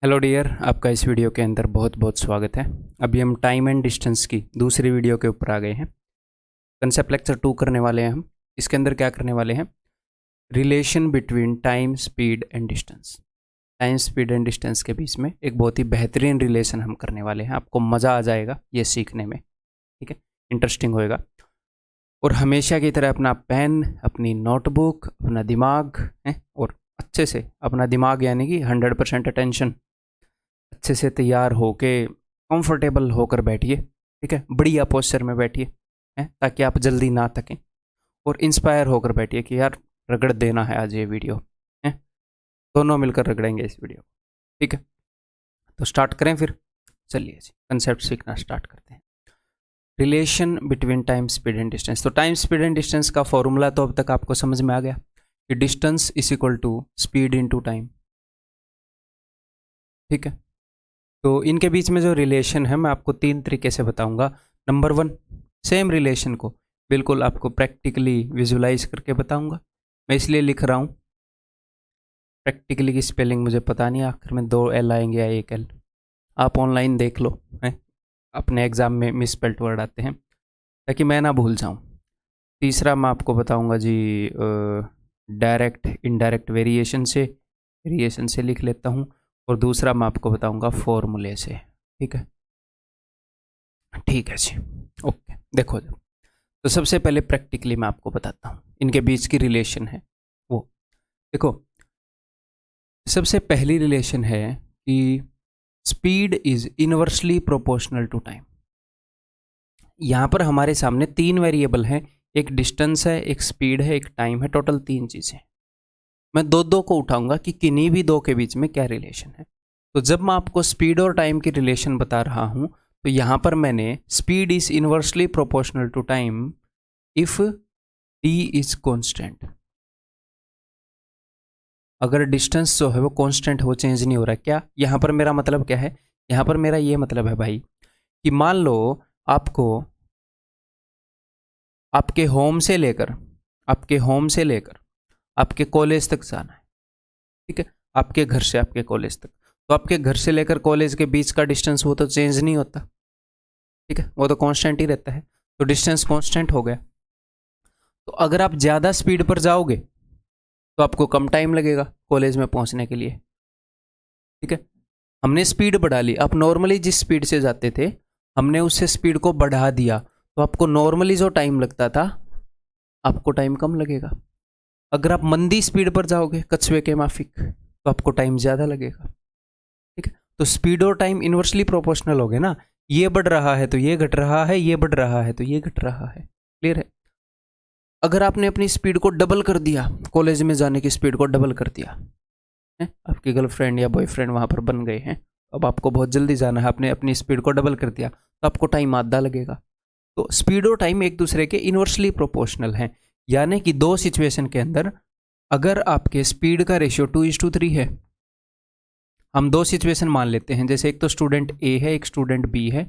Hello dear, आपका इस video के अंदर बहुत बहुत स्वागत है। अभी हम टाइम एंड डिस्टेंस की दूसरी वीडियो के ऊपर आ गए हैं। कंसेप्ट लेक्चर 2 करने वाले हैं हम। इसके अंदर क्या करने वाले हैं? Relation between time, speed and distance. Time, speed and distance के बीच में एक बहुत ही बेहतरीन रिलेशन हम करने वाले हैं। आपको मज़ा आ जाएगा ये सीखने में, ठीक है, इंटरेस्टिंग होएगा। और हमेशा की तरह अपना पेन, अपनी नोटबुक, अपना दिमाग है, और अच्छे से अपना दिमाग यानी कि 100% अटेंशन अच्छे से तैयार होके कंफर्टेबल होकर बैठिए, ठीक है, बढ़िया पोस्चर में बैठिए, हैं, ताकि आप जल्दी ना थकें और इंस्पायर होकर बैठिए कि यार रगड़ देना है आज ये वीडियो, हैं, दोनों मिलकर रगड़ेंगे इस वीडियो को, ठीक है। तो स्टार्ट करें फिर, चलिए जी कंसेप्ट सीखना स्टार्ट करते हैं। Relation between time, speed and distance. तो टाइम, स्पीड एंड डिस्टेंस का फॉर्मूला तो अब तक आपको समझ में आ गया कि distance is equal to speed into time, ठीक है। तो इनके बीच में जो रिलेशन है मैं आपको 3 तरीके से बताऊंगा। नंबर 1, सेम रिलेशन को बिल्कुल आपको प्रैक्टिकली विजुलाइज करके बताऊंगा। मैं इसलिए लिख रहा हूँ, प्रैक्टिकली की स्पेलिंग मुझे पता नहीं, आखिर में 2 एल आएंगे या 1 एल, आप ऑनलाइन देख लो, है अपने एग्ज़ाम में मिसस्पेल्ड वर्ड आते हैं, ताकि मैं ना भूल जाऊँ। तीसरा मैं आपको बताऊँगा जी, डायरेक्ट इनडायरेक्ट वेरिएशन से लिख लेता हूँ। और दूसरा मैं आपको बताऊंगा फॉर्मूले से, ठीक है, ठीक है जी, ओके। देखो जब, तो सबसे पहले प्रैक्टिकली मैं आपको बताता हूँ इनके बीच की रिलेशन है वो। देखो, सबसे पहली रिलेशन है कि speed is inversely proportional to time. यहाँ पर हमारे सामने 3 वेरिएबल हैं, एक डिस्टेंस है, एक स्पीड है, एक टाइम है, टोटल 3 चीज़ें। मैं दो को उठाऊंगा कि किन्हीं भी 2 के बीच में क्या रिलेशन है। तो जब मैं आपको स्पीड और टाइम की रिलेशन बता रहा हूं, तो यहां पर मैंने speed is inversely proportional to time if T is constant. अगर डिस्टेंस जो है वो कांस्टेंट है, वो चेंज नहीं हो रहा है, क्या यहां पर मेरा मतलब क्या है? यहां पर मेरा ये मतलब है भाई कि मान लो आपको आपके होम से लेकर आपके कॉलेज तक जाना है, ठीक है, आपके घर से आपके कॉलेज तक। तो आपके घर से लेकर कॉलेज के बीच का डिस्टेंस वो तो चेंज नहीं होता, ठीक है, वो तो कांस्टेंट ही रहता है। तो डिस्टेंस कांस्टेंट हो गया। तो अगर आप ज़्यादा स्पीड पर जाओगे तो आपको कम टाइम लगेगा कॉलेज में पहुंचने के लिए, ठीक है। हमने स्पीड बढ़ा ली, आप नॉर्मली जिस स्पीड से जाते थे हमने उससे स्पीड को बढ़ा दिया, तो आपको नॉर्मली जो टाइम लगता था आपको टाइम कम लगेगा। अगर आप मंदी स्पीड पर जाओगे कछुए के माफिक, तो आपको टाइम ज़्यादा लगेगा, ठीक है। तो स्पीड और टाइम इनवर्सली प्रोपोर्शनल हो गए ना, ये बढ़ रहा है तो ये घट रहा है, ये बढ़ रहा है तो ये घट रहा है, क्लियर है। अगर आपने अपनी स्पीड को डबल कर दिया, कॉलेज में जाने की स्पीड को डबल कर दिया है, आपकी गर्लफ्रेंड या बॉयफ्रेंड वहां पर बन गए हैं, अब आपको बहुत जल्दी जाना है, आपने अपनी स्पीड को डबल कर दिया, तो आपको टाइम आधा लगेगा। तो स्पीड और टाइम एक दूसरे के इनवर्सली प्रोपोर्शनल हैं, यानी कि 2 सिचुएशन के अंदर अगर आपके स्पीड का रेशियो 2:3 है, हम 2 सिचुएशन मान लेते हैं, जैसे एक तो स्टूडेंट ए है, एक स्टूडेंट बी है,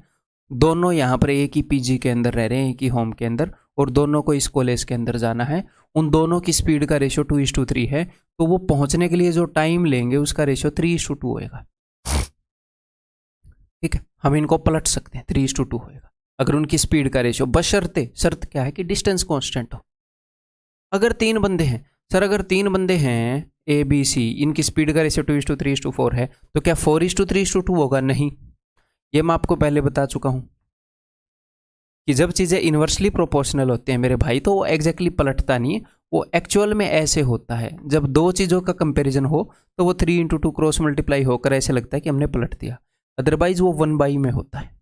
दोनों यहाँ पर एक ही पीजी के अंदर रह रहे हैं, एक ही होम के अंदर, और दोनों को इस कॉलेज के अंदर जाना है। उन दोनों की स्पीड का रेशियो 2:3 है, तो वो पहुंचने के लिए जो टाइम लेंगे उसका रेशियो 3:2 होएगा, ठीक है। हम इनको पलट सकते हैं, 3:2 होएगा अगर उनकी स्पीड का रेशियो, बशर्ते, शर्त क्या है कि डिस्टेंस कॉन्स्टेंट हो। अगर 3 बंदे हैं, सर अगर 3 बंदे हैं ए बी सी, इनकी स्पीड का रेशियो 2:3:4 है, तो क्या 4:3:2 होगा? नहीं, ये मैं आपको पहले बता चुका हूं कि जब चीज़ें इन्वर्सली प्रोपोर्शनल होते हैं मेरे भाई, तो वो एग्जैक्टली पलटता नहीं है, वो एक्चुअल में ऐसे होता है। जब 2 चीज़ों का कंपैरिजन हो तो वो 3:2 क्रॉस मल्टीप्लाई होकर ऐसे लगता है कि हमने पलट दिया, अदरवाइज वो 1/, में होता है।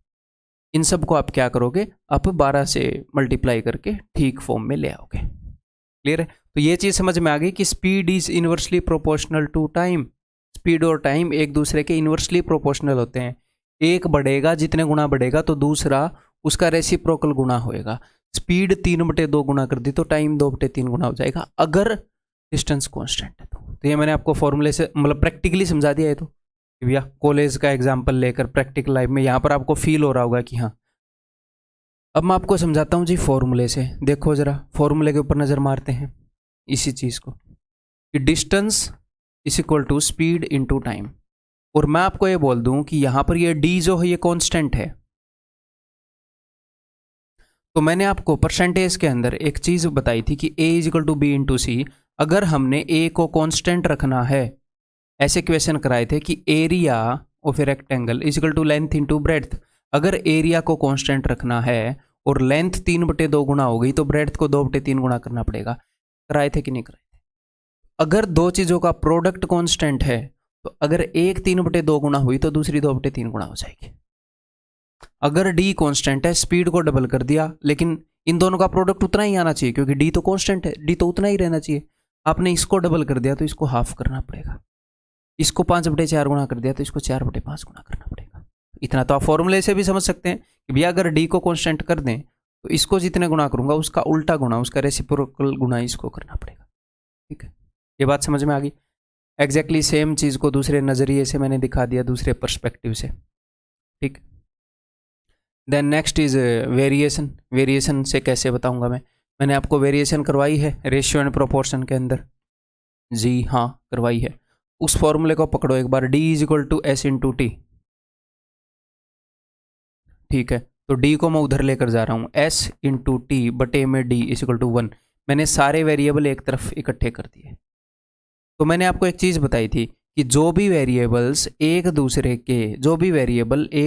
इन सब को आप क्या करोगे, आप 12 से मल्टीप्लाई करके ठीक फॉर्म में ले आओगे, क्लियर है। तो ये चीज़ समझ में आ गई कि speed is inversely proportional to time. Speed और टाइम एक दूसरे के इनवर्सली प्रोपोर्शनल होते हैं, एक बढ़ेगा, जितने गुना बढ़ेगा तो दूसरा उसका रेसिप्रोकल गुना होएगा। स्पीड 3/2 गुना कर दी तो टाइम 2/3 गुना हो जाएगा, अगर डिस्टेंस कांस्टेंट है तो ये मैंने आपको फॉर्मूले से मतलब प्रैक्टिकली समझा दिया है। तो भैया कॉलेज का एग्जाम्पल लेकर प्रैक्टिकल लाइफ में यहाँ पर आपको फील हो रहा होगा कि हाँ। अब मैं आपको समझाता हूँ जी फॉर्मूले से, देखो जरा फॉर्मूले के ऊपर नज़र मारते हैं इसी चीज़ को, कि distance is equal to speed into time. और मैं आपको ये बोल दूं कि यहां पर ये डी जो है ये कांस्टेंट है, तो मैंने आपको परसेंटेज के अंदर एक चीज बताई थी कि a is equal to B into C. अगर हमने a को कांस्टेंट रखना है, ऐसे क्वेश्चन कराए थे कि area of a rectangle is equal to length into breadth. अगर एरिया को कांस्टेंट रखना है और लेंथ 3/2 गुना हो गई तो ब्रेड्थ को 2/3 गुना करना पड़ेगा। कराए थे कि नहीं कराए थे? अगर दो चीजों का प्रोडक्ट कांस्टेंट है तो अगर एक 3/2 गुना हुई तो दूसरी 2/3 गुना हो जाएगी। अगर डी कांस्टेंट है, स्पीड को डबल कर दिया, लेकिन इन दोनों का प्रोडक्ट उतना ही आना चाहिए क्योंकि डी तो कांस्टेंट है, डी तो उतना ही रहना चाहिए। आपने इसको डबल कर दिया तो इसको हाफ करना पड़ेगा, इसको 5/4 गुना कर दिया तो इसको 4/5 गुना करना पड़ेगा। इतना तो आप फॉर्मूले से भी समझ सकते हैं कि भैया अगर डी को कांस्टेंट कर दें तो इसको जितने गुना करूंगा उसका उल्टा गुना, उसका रेसिप्रोकल गुना इसको करना पड़ेगा। ठीक है, ये बात समझ में आ गई। एग्जैक्टली सेम चीज को दूसरे नजरिए से मैंने दिखा दिया, दूसरे पर्सपेक्टिव से। ठीक, then next is variation. Variation से कैसे बताऊंगा मैंने आपको वेरिएशन करवाई है रेशियो एंड प्रोपोर्शन के अंदर, जी हाँ करवाई है। उस फॉर्मूले को पकड़ो एक बार, d is equal to S into T. ठीक है, तो d को मैं उधर लेकर जा रहा हूँ, s इंटू टी बटे में d इजिकल टू 1। मैंने सारे वेरिएबल एक तरफ इकट्ठे कर दिए। तो मैंने आपको एक चीज़ बताई थी कि जो भी वेरिएबल एक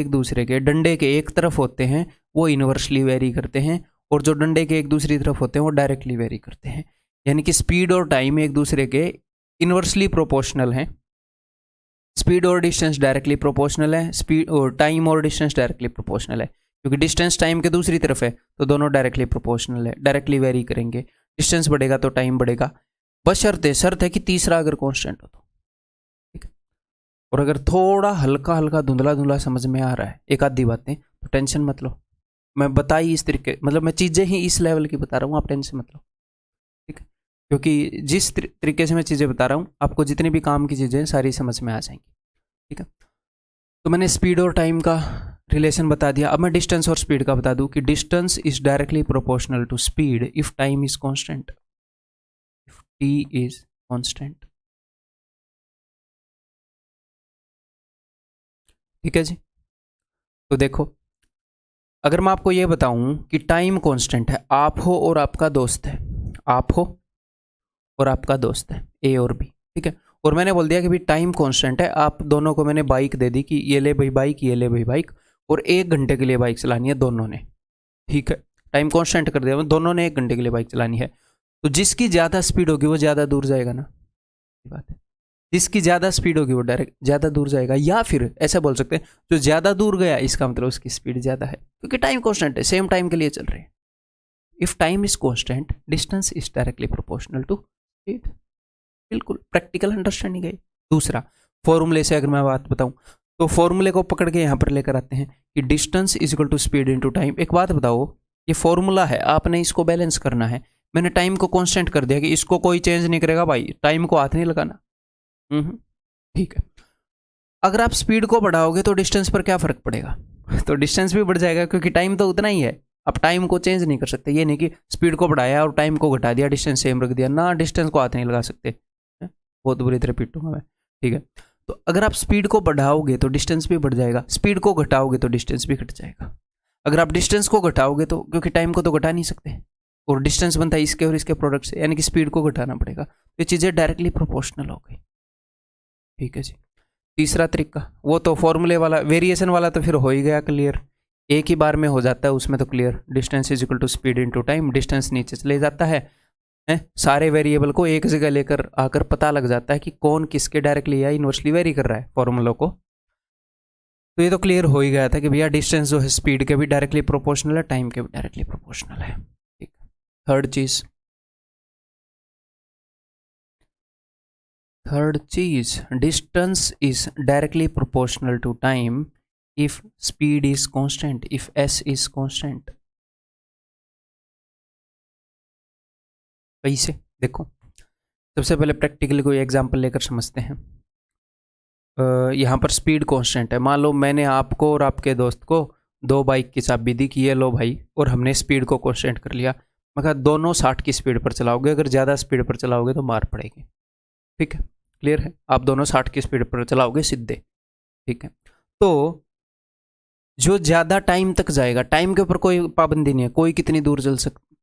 दूसरे के डंडे के एक तरफ होते हैं वो इनवर्सली वेरी करते हैं, और जो डंडे के एक दूसरी तरफ होते हैं वो डायरेक्टली वेरी करते हैं। यानी कि स्पीड और टाइम एक दूसरे के इनवर्सली प्रोपोर्शनल हैं। स्पीड और डिस्टेंस डायरेक्टली प्रोपोर्शनल है, स्पीड और टाइम और डिस्टेंस डायरेक्टली प्रोपोर्शनल है। क्योंकि डिस्टेंस टाइम के दूसरी तरफ है तो दोनों डायरेक्टली प्रोपोर्शनल है, डायरेक्टली वेरी करेंगे। डिस्टेंस बढ़ेगा तो टाइम बढ़ेगा, बस शर्त है कि तीसरा अगर कांस्टेंट हो तो। ठीक है, और अगर थोड़ा हल्का हल्का धुंधला धुंधला समझ में आ रहा है एक आधी बातें तो टेंशन मत लो, मैं बताई इस तरीके, मतलब मैं चीज़ें ही इस लेवल की बता रहा हूँ, आप टेंशन मत लो। ठीक है, क्योंकि जिस तरीके से मैं चीज़ें बता रहा हूँ आपको जितनी भी काम की चीज़ें सारी समझ में आ जाएंगी। ठीक है, तो मैंने स्पीड और टाइम का रिलेशन बता दिया। अब मैं डिस्टेंस और स्पीड का बता दूं कि distance is directly proportional to speed if time is constant, if T is constant. ठीक है जी, तो देखो अगर मैं आपको ये बताऊं कि टाइम कांस्टेंट है, आप हो और आपका दोस्त है, आप हो और आपका दोस्त है ए और बी। ठीक है, और मैंने बोल दिया कि भाई टाइम कांस्टेंट है, आप दोनों को मैंने बाइक दे दी कि ये ले भाई बाइक, ये ले भाई बाइक, और 1 घंटे के लिए बाइक चलानी है दोनों ने। ठीक है, टाइम कांस्टेंट कर दिया, दोनों ने 1 घंटे के लिए बाइक चलानी है। तो जिसकी ज़्यादा स्पीड होगी वो ज़्यादा दूर जाएगा ना, ये बात है। जिसकी ज़्यादा स्पीड होगी वो डायरेक्ट ज़्यादा दूर जाएगा, या फिर ऐसा बोल सकते हैं जो ज़्यादा दूर गया इसका मतलब उसकी स्पीड ज़्यादा है, क्योंकि टाइम कांस्टेंट है, सेम टाइम के लिए चल रहे हैं। If time is constant distance is directly proportional to speed. बिल्कुल प्रैक्टिकल अंडरस्टैंडिंग है। दूसरा फॉर्मूले से अगर मैं बात बताऊं तो फॉर्मूले को पकड़ के यहां पर लेकर आते हैं कि distance is equal to speed into time. एक बात बताओ, ये फॉर्मूला है, आपने इसको बैलेंस करना है। मैंने टाइम को कांस्टेंट कर दिया कि इसको कोई चेंज नहीं करेगा भाई, टाइम को हाथ नहीं लगाना। ठीक है, अगर आप स्पीड को बढ़ाओगे तो डिस्टेंस पर क्या फर्क पड़ेगा? तो डिस्टेंस भी बढ़ जाएगा क्योंकि टाइम तो उतना ही है। आप टाइम को चेंज नहीं कर सकते, ये नहीं कि स्पीड को बढ़ाया और टाइम को घटा दिया, डिस्टेंस सेम रख दिया ना, डिस्टेंस को हाथ नहीं लगा सकते। बहुत बुरी तरह पीटूंगा मैं। ठीक है, तो अगर आप स्पीड को बढ़ाओगे तो डिस्टेंस भी बढ़ जाएगा, स्पीड को घटाओगे तो डिस्टेंस भी घट जाएगा। अगर आप डिस्टेंस को घटाओगे तो, क्योंकि टाइम को तो घटा नहीं सकते, और डिस्टेंस बनता है इसके और इसके प्रोडक्ट से, यानी कि स्पीड को घटाना पड़ेगा। ये चीज़ें डायरेक्टली प्रोपोर्शनल हो गई। ठीक है जी, तीसरा तरीका वो तो फॉर्मूले वाला, वेरिएशन वाला तो फिर हो ही गया क्लियर, एक ही बार में हो जाता है उसमें तो clear. Distance is equal to speed into time, distance नीचे चले जाता है, सारे वेरिएबल को एक जगह लेकर आकर पता लग जाता है कि कौन किसके डायरेक्टली या इनवर्सली वेरी कर रहा है फॉर्मूलों को। तो ये तो क्लियर हो ही गया था कि भैया डिस्टेंस जो है स्पीड के भी डायरेक्टली प्रोपोर्शनल है, टाइम के भी डायरेक्टली प्रोपोर्शनल है। ठीक, थर्ड चीज distance is directly proportional to time if speed is constant, if S is constant. कैसे? देखो सबसे पहले प्रैक्टिकली कोई एग्जांपल लेकर समझते हैं। यहाँ पर स्पीड कांस्टेंट है, मान लो मैंने आपको और आपके दोस्त को 2 बाइक की चाबी दी कि ये लो भाई, और हमने स्पीड को कांस्टेंट कर लिया। मैं कहा दोनों 60 की स्पीड पर चलाओगे, अगर ज़्यादा स्पीड पर चलाओगे तो मार पड़ेगी। ठीक है, क्लियर है? आप दोनों 60 की स्पीड पर चलाओगे सीधे, ठीक है, तो जो ज़्यादा टाइम तक जाएगा, टाइम के ऊपर कोई पाबंदी नहीं है, कोई कितनी दूर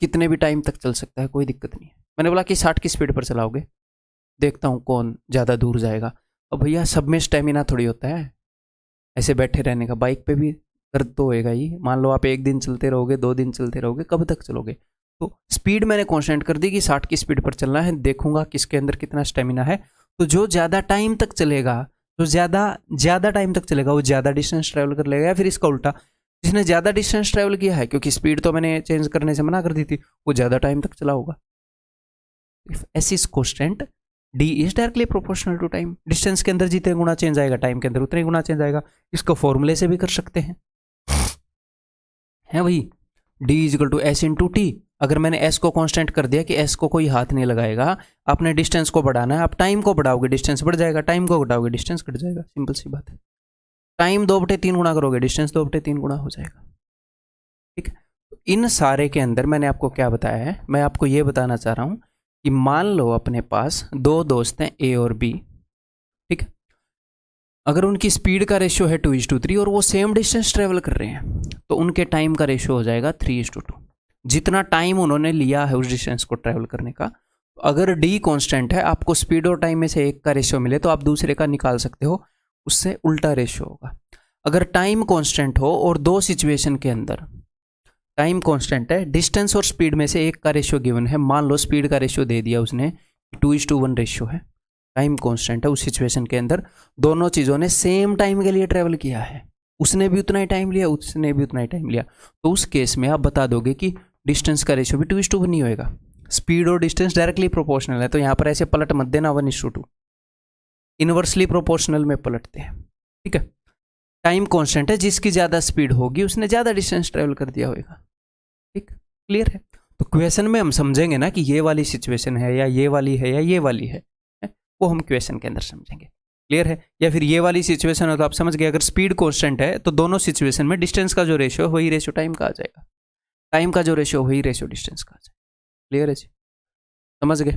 कितने भी टाइम तक चल सकता है, कोई दिक्कत नहीं है। मैंने बोला कि 60 की स्पीड पर चलाओगे, देखता हूँ कौन ज़्यादा दूर जाएगा। अब भैया सब में स्टेमिना थोड़ी होता है ऐसे बैठे रहने का, बाइक पे भी दर्द तो होएगा ही। मान लो आप एक दिन चलते रहोगे, 2 दिन चलते रहोगे, कब तक चलोगे? तो स्पीड मैंने कांस्टेंट कर दी कि 60 की स्पीड पर चलना है, देखूंगा किसके अंदर कितना स्टेमिना है। तो जो ज़्यादा टाइम तक चलेगा, जो ज़्यादा टाइम तक चलेगा, वो ज़्यादा डिस्टेंस ट्रैवल कर लेगा। या फिर इसका उल्टा, जिसने ज़्यादा डिस्टेंस ट्रैवल किया है, क्योंकि स्पीड तो मैंने चेंज करने से मना कर दी थी, वो ज़्यादा टाइम तक चला होगा। If S is constant, D is directly proportional to time. Distance के अंदर जितने गुना चेंज आएगा, टाइम के अंदर उतने गुना चेंज आएगा। इसको फॉर्मूले से भी कर सकते हैं, है वही D is equal to S into T. अगर मैंने एस को कांस्टेंट कर दिया कि एस को कोई हाथ नहीं लगाएगा, आपने डिस्टेंस को बढ़ाना है, आप टाइम को बढ़ाओगे डिस्टेंस बढ़ जाएगा, टाइम को घटाओगे डिस्टेंस घट जाएगा, सिंपल सी बात है। टाइम 2/3 गुना करोगे, डिस्टेंस 2/3 गुना हो जाएगा। ठीक है, तो इन सारे के अंदर मैंने आपको क्या बताया है, मैं आपको ये बताना चाह रहा हूं कि मान लो अपने पास 2 दोस्त हैं ए और बी, ठीक है। अगर उनकी स्पीड का रेशियो है 2:3 और वो सेम डिस्टेंस ट्रेवल कर रहे हैं, तो उनके टाइम का रेशियो हो जाएगा 3:2। जितना टाइम उन्होंने लिया है उस डिस्टेंस को ट्रेवल करने का, अगर डी कांस्टेंट है, आपको स्पीड और टाइम में से एक का रेशियो मिले तो आप दूसरे का निकाल सकते हो, उससे उल्टा रेशियो होगा। अगर टाइम कांस्टेंट हो और 2 सिचुएशन के अंदर टाइम कांस्टेंट है, डिस्टेंस और स्पीड में से एक का रेशियो गिवन है, मान लो स्पीड का रेशियो दे दिया उसने 2:1 रेशियो है, टाइम कांस्टेंट है, उस सिचुएशन के अंदर दोनों चीज़ों ने सेम टाइम के लिए ट्रेवल किया है, उसने भी उतना ही टाइम लिया, उसने भी उतना ही टाइम लिया, तो उस केस में आप बता दोगे कि डिस्टेंस का रेशियो भी 2:1 ही होएगा। स्पीड और डिस्टेंस डायरेक्टली प्रोपोर्शनल है, तो यहाँ पर ऐसे पलट मत देना 1:2, इनवर्सली प्रोपोर्शनल में पलटते हैं। ठीक है, टाइम कांस्टेंट है, जिसकी ज़्यादा स्पीड होगी उसने ज़्यादा डिस्टेंस ट्रेवल कर दिया होगा। ठीक, क्लियर है। तो क्वेश्चन में हम समझेंगे ना कि ये वाली सिचुएशन है या ये वाली है या ये वाली है, वो हम क्वेश्चन के अंदर समझेंगे। क्लियर है। या फिर ये वाली सिचुएशन हो तो आप समझ गए, अगर स्पीड कांस्टेंट है तो दोनों सिचुएशन में डिस्टेंस का जो रेशियो है वही रेशियो टाइम का आ जाएगा, टाइम का जो रेशियो वही रेशियो डिस्टेंस का आ जाएगा। क्लियर है जी, समझ गए।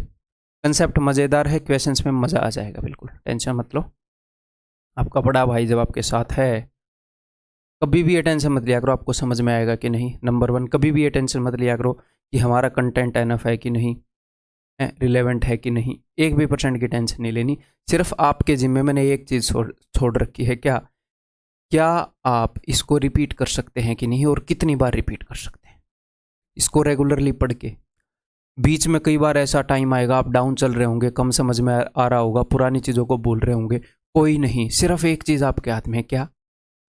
कंसेप्ट मज़ेदार है, क्वेश्चंस में मज़ा आ जाएगा, बिल्कुल टेंशन मत लो। आपका बड़ा भाई जब आपके साथ है, कभी भी ये टेंशन मत लिया करो आपको समझ में आएगा कि नहीं। नंबर 1, कभी भी ये टेंशन मत लिया करो कि हमारा कंटेंट एनफ है कि नहीं, रिलेवेंट है कि नहीं, 1 भी % की टेंशन नहीं लेनी। सिर्फ आपके जिम्मे मैंने एक चीज़ छोड़ रखी है, क्या आप इसको रिपीट कर सकते हैं कि नहीं, और कितनी बार रिपीट कर सकते हैं। इसको रेगुलरली पढ़ के, बीच में कई बार ऐसा टाइम आएगा आप डाउन चल रहे होंगे, कम समझ में आ रहा होगा, पुरानी चीज़ों को भूल रहे होंगे, कोई नहीं, सिर्फ एक चीज़ आपके हाथ में है, क्या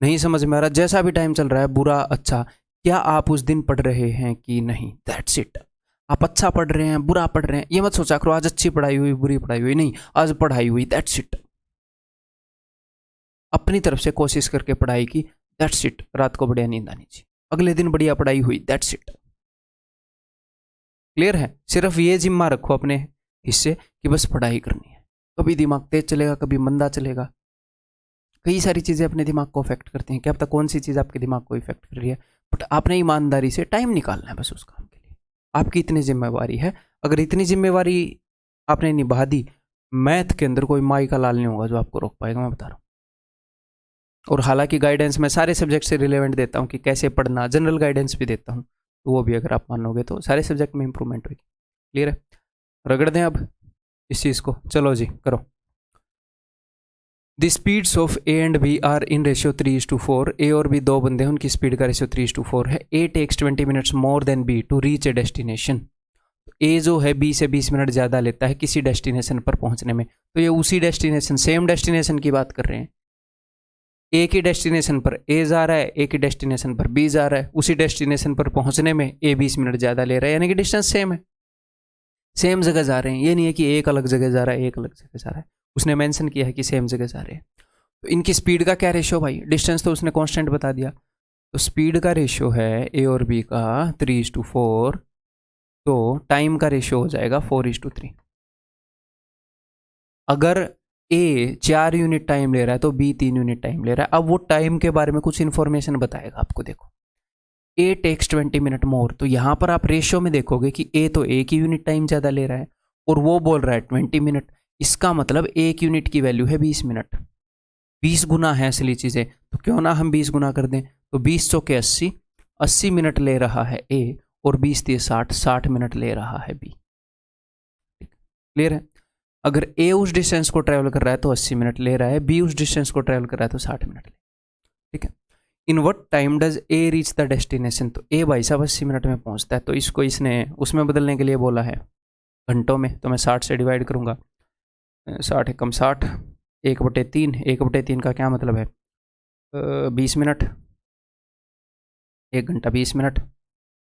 नहीं समझ में आ रहा, जैसा भी टाइम चल रहा है, बुरा अच्छा, क्या आप उस दिन पढ़ रहे हैं कि नहीं, दैट्स इट। आप अच्छा पढ़ रहे हैं, बुरा पढ़ रहे हैं, ये मत सोचा करो आज अच्छी पढ़ाई हुई बुरी पढ़ाई हुई, नहीं, आज पढ़ाई हुई, दैट्स इट। अपनी तरफ से कोशिश करके पढ़ाई की, दैट्स इट। रात को बढ़िया नींद आनी चाहिए, अगले दिन बढ़िया पढ़ाई हुई, दैट्स इट। क्लियर है। सिर्फ ये जिम्मा रखो अपने हिस्से कि बस पढ़ाई करनी है। कभी दिमाग तेज चलेगा, कभी मंदा चलेगा, कई सारी चीज़ें अपने दिमाग को अफेक्ट करती हैं, क्या पता कौन सी चीज़ आपके दिमाग को इफेक्ट कर रही है, बट आपने ईमानदारी से टाइम निकालना है बस उस काम के लिए। आपकी इतनी जिम्मेवारी है, अगर इतनी जिम्मेवारी आपने निभा दी, मैथ के अंदर कोई माई का लाल नहीं होगा जो आपको रोक पाएगा, मैं बता रहा हूँ। और हालांकि गाइडेंस मैं सारे सब्जेक्ट से रिलेवेंट देता हूँ कि कैसे पढ़ना, जनरल गाइडेंस भी देता हूँ, तो वो भी अगर आप मानोगे तो सारे सब्जेक्ट में इंप्रूवमेंट होगी। क्लियर है। रगड़ दें अब इस चीज़ को, चलो जी करो। The speeds of A and B are in ratio 3:4। A और बी 2 बंदे हैं, उनकी स्पीड का रेशियो 3:4 है। A takes 20 minutes more than B to reach a destination. A जो है बी से 20 मिनट ज़्यादा लेता है किसी डेस्टिनेशन पर पहुंचने में, तो ये उसी डेस्टिनेशन, सेम डेस्टिनेशन की बात कर रहे हैं। ए की डेस्टिनेशन पर ए जा रहा है, ए की डेस्टिनेशन पर बी जा रहा है, उसी डेस्टिनेशन पर पहुंचने में ए 20 मिनट ज़्यादा ले रहा है, यानी कि डिस्टेंस सेम है, सेम जगह जा रहे हैं। ये नहीं है कि एक अलग जगह जा रहा है, एक अलग जगह जा रहा है, उसने मेंशन किया है कि सेम जगह जा रहे हैं। तो इनकी स्पीड का क्या रेशियो भाई, डिस्टेंस तो उसने कांस्टेंट बता दिया, तो स्पीड का रेशियो है ए और बी का 3:4, तो टाइम का रेशियो हो जाएगा 4:3। अगर ए 4 यूनिट टाइम ले रहा है तो बी 3 यूनिट टाइम ले रहा है। अब वो टाइम के बारे में कुछ इन्फॉर्मेशन बताएगा आपको, देखो ए टेक्स 20 मिनट मोर, तो यहाँ पर आप रेशियो में देखोगे कि ए तो 1 यूनिट टाइम ज़्यादा ले रहा है और वो बोल रहा है 20 मिनट, इसका मतलब 1 यूनिट की वैल्यू है 20 मिनट। 20 गुना है असली चीज़ें, तो क्यों ना हम 20 गुना कर दें। तो 20 चौके 80, 80 मिनट ले रहा है ए, और 20 दिए 60, 60 मिनट ले रहा है बी। क्लियर है? अगर ए उस डिस्टेंस को ट्रैवल कर रहा है तो 80 मिनट ले रहा है, बी उस डिस्टेंस को ट्रैवल कर रहा है तो 60 मिनट ले। ठीक है। In what time does a reach the destination, तो ए भाई साहब 80 मिनट में पहुंचता है, तो इसको इसने उसमें बदलने के लिए बोला है घंटों में, तो मैं 60 से डिवाइड करूंगा। 60 एकम 60, 1/3, 1/3 का क्या मतलब है 20 मिनट, 1 घंटा 20 मिनट।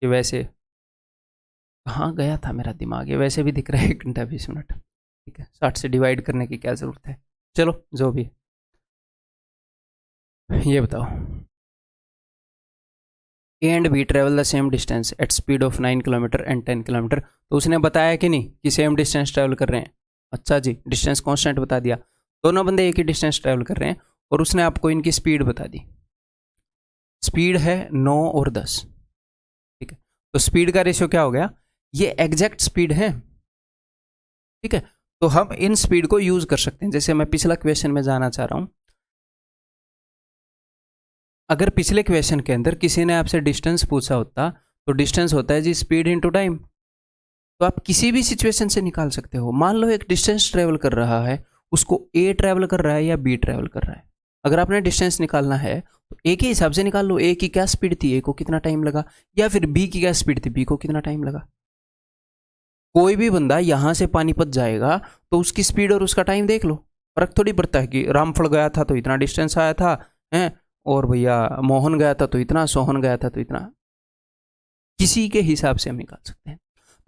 ये वैसे कहाँ गया था मेरा दिमाग, ये वैसे भी दिख रहा है 1 घंटा 20 मिनट। ठीक है, 60 से डिवाइड करने की क्या ज़रूरत है, चलो जो भी। ये बताओ, A and B travel the same distance at speed of 9 kilometre and 10 kilometre. तो उसने बताया कि नहीं कि सेम डिस्टेंस ट्रैवल कर रहे हैं। अच्छा जी, डिस्टेंस कांस्टेंट बता दिया, दोनों बंदे एक ही डिस्टेंस ट्रैवल कर रहे हैं, और उसने आपको इनकी स्पीड बता दी। स्पीड है 9 और 10। ठीक है, तो स्पीड का रेशियो क्या हो गया, ये एग्जैक्ट स्पीड है। ठीक है, तो हम इन स्पीड को यूज कर सकते हैं। जैसे मैं पिछला क्वेश्चन में जाना चाह रहा हूं, अगर पिछले क्वेश्चन के अंदर किसी ने आपसे डिस्टेंस पूछा होता, तो डिस्टेंस होता है जी स्पीड इनटू टाइम, तो आप किसी भी सिचुएशन से निकाल सकते हो। मान लो एक डिस्टेंस ट्रेवल कर रहा है, उसको ए ट्रेवल कर रहा है या बी ट्रेवल कर रहा है। अगर आपने डिस्टेंस निकालना है तो ए के हिसाब से निकाल लो, ए की क्या स्पीड थी, ए को कितना टाइम लगा, या फिर बी की क्या स्पीड थी, बी को कितना टाइम लगा। कोई भी बंदा यहां से पानीपत जाएगा तो उसकी स्पीड और उसका टाइम देख लो, फर्क थोड़ी पड़ता है कि रामफल गया था तो इतना डिस्टेंस आया था है, और भैया मोहन गया था तो इतना, सोहन गया था तो इतना। किसी के हिसाब से हम निकाल सकते हैं।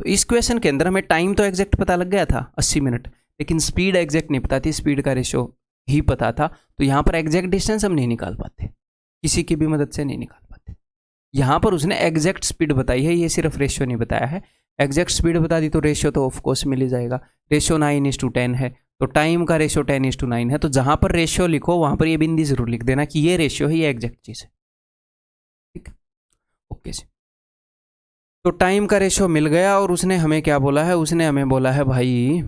तो इस क्वेश्चन के अंदर हमें टाइम तो एग्जैक्ट पता लग गया था 80 मिनट, लेकिन स्पीड एग्जैक्ट नहीं पता थी, स्पीड का रेशियो ही पता था। तो यहाँ पर एग्जैक्ट डिस्टेंस हम नहीं निकाल पाते, किसी की भी मदद से नहीं निकाल पाते। यहाँ पर उसने एग्जैक्ट स्पीड बताई है, ये सिर्फ रेशियो नहीं बताया है। एग्जैक्ट स्पीड बता दी तो रेशियो तो ऑफकोर्स मिल ही जाएगा। रेशियो 9:10 है, तो टाइम का रेशियो 10:9 है। तो जहां पर रेशियो लिखो वहां पर ये बिंदी जरूर लिख देना कि ये रेशियो है, ये एग्जैक्ट चीज है। ठीक है, ओके जी। तो टाइम का रेशियो मिल गया, और उसने हमें क्या बोला है, उसने हमें बोला है भाई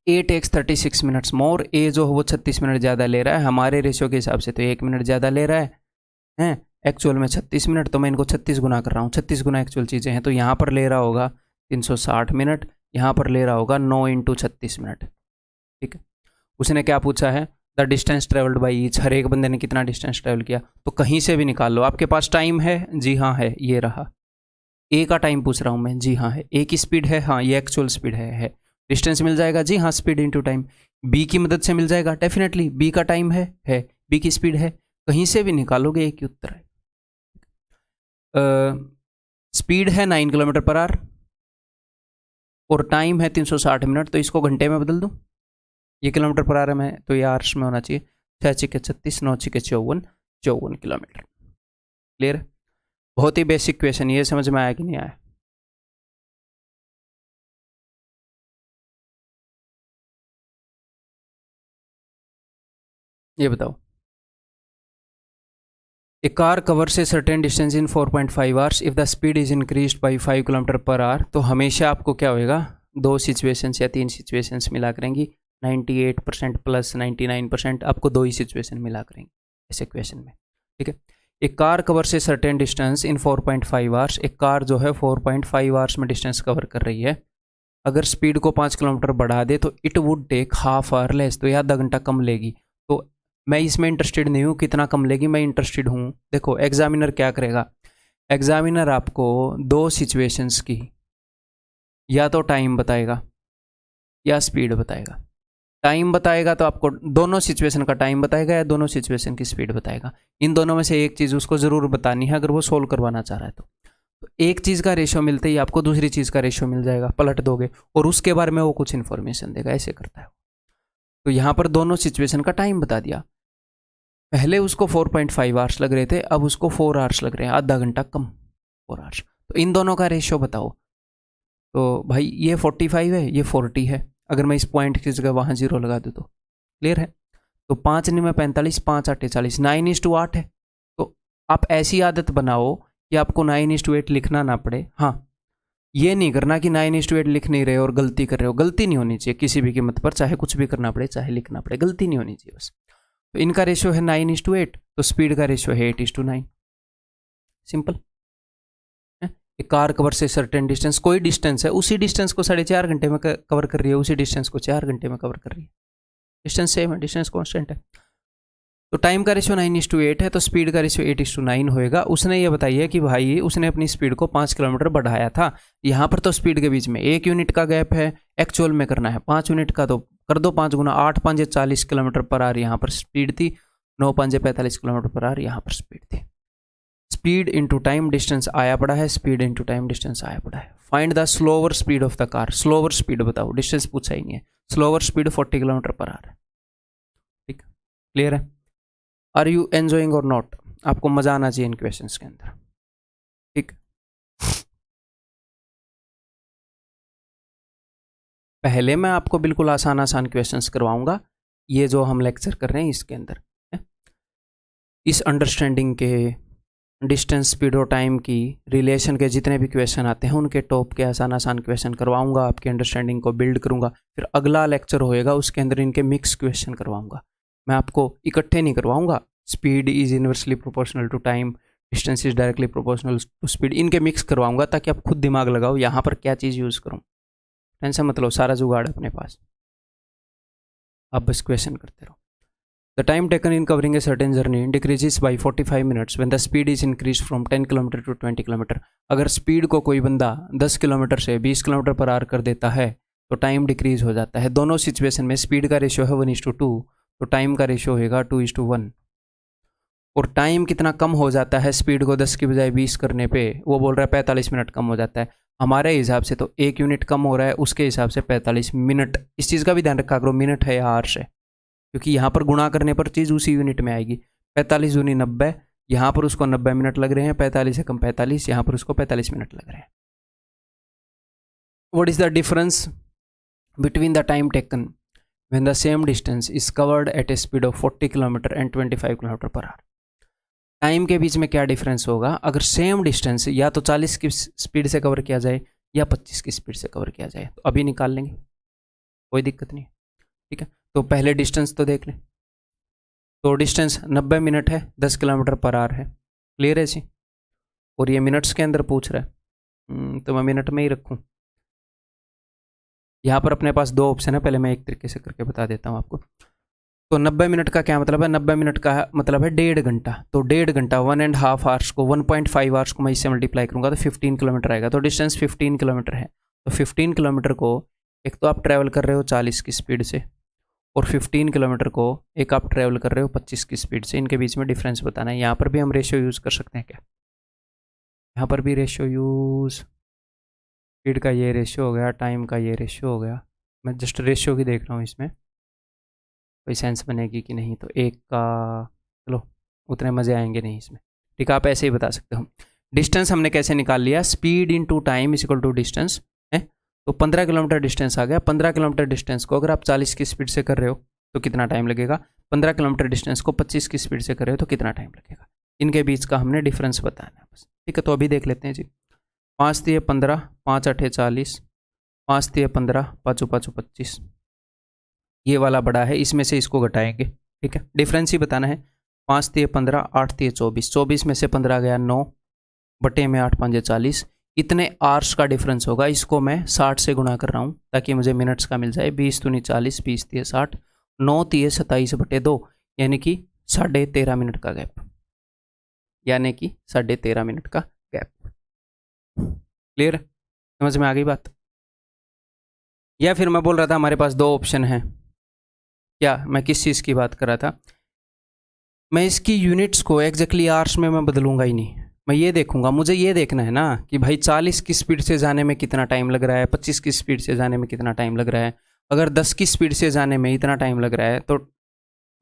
ए टेक्स 36 मिनट्स मोर। ए जो है वो 36 मिनट ज़्यादा ले रहा है, हमारे रेशियो के हिसाब से तो 1 मिनट ज़्यादा ले रहा है एक्चुअल में 36 मिनट, तो मैं इनको 36 गुना कर रहा हूँ, 36 गुना एक्चुअल चीज़ें हैं। तो यहाँ पर ले रहा होगा 360 मिनट, यहाँ पर ले रहा होगा 9 × 36 मिनट। ठीक है, उसने क्या पूछा है, the distance travelled by each, हर एक बंदे ने कितना डिस्टेंस ट्रेवल किया। तो कहीं से भी निकाल लो। आपके पास टाइम है, जी हाँ है, ये रहा। ए का टाइम पूछ रहा हूँ मैं, जी हाँ है। ए की स्पीड है, हाँ ये एक्चुअल स्पीड है। डिस्टेंस मिल जाएगा, जी हाँ स्पीड इनटू टाइम। बी की मदद से मिल जाएगा डेफिनेटली, बी का टाइम है, बी की स्पीड है। कहीं से भी निकालोगे एक ही उत्तर है। स्पीड है 9 किलोमीटर पर आवर और टाइम है 360 मिनट, तो इसको घंटे में बदल दूं। ये किलोमीटर पर आवर में, तो ये आवर्स में होना चाहिए। 6 × 36, 9 × 54, 54 किलोमीटर। क्लियर है? बहुत ही बेसिक क्वेश्चन, ये समझ में आया कि नहीं आया? ये बताओ, ए कार कवर से certain distance in 4.5 hours if the speed is increased by 5 kilometre per our. तो हमेशा आपको क्या होएगा, 2 सिचुएशंस या 3 सिचुएशंस मिला करेंगी। 98% प्लस 99% आपको 2 ही सिचुएशन मिला करेंगे ऐसे क्वेश्चन में। ठीक है, एक कार कवर से सर्टेन डिस्टेंस इन 4.5 आवर्स, एक कार जो है 4.5 आवर्स में डिस्टेंस कवर कर रही है। अगर स्पीड को 5 किलोमीटर बढ़ा दे तो it would take half hour less, तो यह आधा घंटा कम लेगी। तो मैं इसमें इंटरेस्टेड नहीं हूँ कितना कम लेगी, मैं इंटरेस्टेड हूँ, देखो एग्जामिनर क्या करेगा। एग्जामिनर आपको 2 सिचुएशंस की या तो टाइम बताएगा या स्पीड बताएगा। टाइम बताएगा तो आपको दोनों सिचुएशन का टाइम बताएगा या दोनों सिचुएशन की स्पीड बताएगा। इन दोनों में से एक चीज़ उसको ज़रूर बतानी है अगर वो सोल्व करवाना चाह रहा है। तो एक चीज़ का रेशियो मिलते ही आपको दूसरी चीज़ का रेशियो मिल जाएगा, पलट दोगे और उसके बारे में वो कुछ इन्फॉर्मेशन देगा, ऐसे करता है। तो यहाँ पर दोनों सिचुएशन का टाइम बता दिया। पहले उसको 4.5 आवर्स लग रहे थे, अब उसको 4 आवर्स लग रहे हैं, आधा घंटा कम, 4 आवर्स। तो इन दोनों का रेशियो बताओ। तो भाई ये 45 है, ये 40 है। अगर मैं इस पॉइंट की जगह वहाँ 0 लगा दूँ तो क्लियर है। तो 5 × 45, 5 × 8 = 40, 9:8 है। तो आप ऐसी आदत बनाओ कि आपको 9:8 लिखना ना पड़े। हाँ, ये नहीं करना कि 9:8 लिख नहीं रहे और गलती कर रहे हो। गलती नहीं होनी चाहिए किसी भी कीमत पर, चाहे कुछ भी करना पड़े, चाहे लिखना पड़े, गलती नहीं होनी चाहिए बस। तो इनका रेशियो है 9:8, तो स्पीड का रेशियो है 8:9। सिंपल। एक कार कवर से सर्टेन डिस्टेंस, कोई डिस्टेंस है, उसी डिस्टेंस को 4.5 घंटे में कवर कर रही है, उसी डिस्टेंस को 4 घंटे में कवर कर रही है। डिस्टेंस सेम है, डिस्टेंस कॉन्स्टेंट है। तो टाइम का रेशियो 9:8 है, तो स्पीड का रेशियो 8:9 होएगा। उसने ये बताइए कि भाई उसने अपनी स्पीड को 5 किलोमीटर बढ़ाया था। यहाँ पर तो स्पीड के बीच में 1 यूनिट का गैप है, एक्चुअल में करना है 5 यूनिट का, तो कर दो 5 गुना, 8 5 40 किलोमीटर पर आवर यहाँ पर स्पीड थी, 9 5 45 किलोमीटर पर आवर यहाँ पर स्पीड थी। स्पीड इंटू टाइम डिस्टेंस आया पड़ा है, स्पीड इंटू टाइम डिस्टेंस आया पड़ा है। Find the slower speed of the car. Slower speed बताओ, डिस्टेंस पूछा ही नहीं है। Slower speed 40 kilometre per our है। ठीक, क्लियर है? आर यू एंजॉइंग और नॉट? आपको मजा आना चाहिए इन क्वेश्चंस के अंदर। ठीक, पहले मैं आपको बिल्कुल आसान आसान क्वेश्चंस करवाऊंगा, ये जो हम लेक्चर कर रहे हैं इसके अंदर है? इस अंडरस्टैंडिंग के डिस्टेंस, स्पीड और टाइम की रिलेशन के जितने भी क्वेश्चन आते हैं उनके टॉप के आसान आसान क्वेश्चन करवाऊंगा, आपकी अंडरस्टैंडिंग को बिल्ड करूंगा। फिर अगला लेक्चर होएगा उसके अंदर इनके मिक्स क्वेश्चन करवाऊंगा। मैं आपको इकट्ठे नहीं करवाऊंगा। Speed is inversely proportional to time, distance is directly proportional to speed, इनके मिक्स करवाऊंगा ताकि आप खुद दिमाग लगाओ यहाँ पर क्या चीज़ यूज़ करूँ। टेंशन मत लो, सारा जुगाड़ है अपने पास, आप बस क्वेश्चन करते रहो। The time taken in covering a certain journey decreases by 45 minutes when the speed is increased from 10 km to 20 km। अगर स्पीड को कोई बंदा 10 किलोमीटर से 20 किलोमीटर पर आवर कर देता है तो टाइम डिक्रीज हो जाता है। दोनों सिचुएशन में स्पीड का रेशियो है 1:2, तो टाइम का रेशियो होगा 2:1। और टाइम कितना कम हो जाता है स्पीड को 10 की बजाय 20 करने पे? वो बोल रहा है 45 मिनट कम हो जाता है। हमारे हिसाब से तो 1 यूनिट कम हो रहा है, उसके हिसाब से 45 मिनट। इस चीज़ का भी ध्यान रखा करो, मिनट है या आवर्स है, क्योंकि यहाँ पर गुणा करने पर चीज़ उसी यूनिट में आएगी। 45 दूनी 90, यहाँ पर उसको 90 मिनट लग रहे हैं, 45 से कम 45, यहाँ पर उसको 45 मिनट लग रहे हैं। What is the difference between the time taken when the same distance is covered at a speed of 40 kilometre and 25 kilometre per hour? Time के बीच में क्या डिफरेंस होगा अगर सेम डिस्टेंस या तो 40 की स्पीड से कवर किया जाए या 25 की स्पीड से कवर किया जाए? तो अभी निकाल लेंगे, कोई दिक्कत नहीं। ठीक है, तो पहले डिस्टेंस तो देख लें। तो डिस्टेंस 90 मिनट है, 10 किलोमीटर पर आवर है। क्लियर है जी? और ये मिनट्स के अंदर पूछ रहा है, तो मैं मिनट में ही रखूँ। यहाँ पर अपने पास 2 ऑप्शन है, पहले मैं एक तरीके से करके बता देता हूँ आपको। तो 90 मिनट का क्या मतलब है? 90 मिनट का मतलब है 1.5 घंटा। तो 1.5 घंटा 1.5 आवर्स को 1.5 आवर्स को मैं इससे मल्टीप्लाई करूँगा तो 15 किलोमीटर आएगा। तो डिस्टेंस 15 किलोमीटर है। तो 15 किलोमीटर को एक तो आप ट्रैवल कर रहे हो 40 की स्पीड से, और 15 किलोमीटर को एक आप ट्रैवल कर रहे हो 25 की स्पीड से। इनके बीच में डिफरेंस बताना है। यहाँ पर भी हम रेशियो यूज़ कर सकते हैं क्या? यहाँ पर भी रेशियो यूज़, स्पीड का ये रेशियो हो गया, टाइम का ये रेशियो हो गया। मैं जस्ट रेशियो की देख रहा हूँ इसमें कोई सेंस बनेगी कि नहीं। तो एक का चलो उतने मज़े आएंगे नहीं इसमें। ठीक है, आप ऐसे ही बता सकते हो। डिस्टेंस हमने कैसे निकाल लिया? Speed into time is equal to distance है। तो 15 किलोमीटर डिस्टेंस आ गया। 15 किलोमीटर डिस्टेंस को अगर आप 40 की स्पीड से कर रहे हो तो कितना टाइम लगेगा? 15 किलोमीटर डिस्टेंस को 25 की स्पीड से कर रहे हो तो कितना टाइम लगेगा? इनके बीच का हमने डिफरेंस बताना है बस। ठीक है, तो अभी देख लेते हैं जी। 5 × 15, 5 × 8 = 40, 5 × 15, 5 × 5 = 25। ये वाला बड़ा है, इसमें से इसको घटाएंगे। ठीक है, डिफरेंस ही बताना है। 5 × 15, 8 × 24, 24 में से 15 गया 9, बटे में 8 × 5 = 40। इतने आवर्स का डिफरेंस होगा। इसको मैं 60 से गुणा कर रहा हूँ ताकि मुझे मिनट्स का मिल जाए। 20 दूनी 40, 20 × 60, 9 × 27 बटे 2, यानी कि 13.5 मिनट का गैप, यानी कि 13.5 मिनट का गैप। क्लियर? समझ में आ गई बात? या फिर मैं बोल रहा था हमारे पास 2 ऑप्शन हैं। क्या मैं किस चीज़ की बात कर रहा था? मैं इसकी यूनिट्स को एग्जैक्टली आवर्स में मैं बदलूंगा ही नहीं। मैं ये देखूंगा, मुझे ये देखना है ना कि भाई 40 की स्पीड से जाने में कितना टाइम लग रहा है, 25 की स्पीड से जाने में कितना टाइम लग रहा है। अगर 10 की स्पीड से जाने में इतना टाइम लग रहा है तो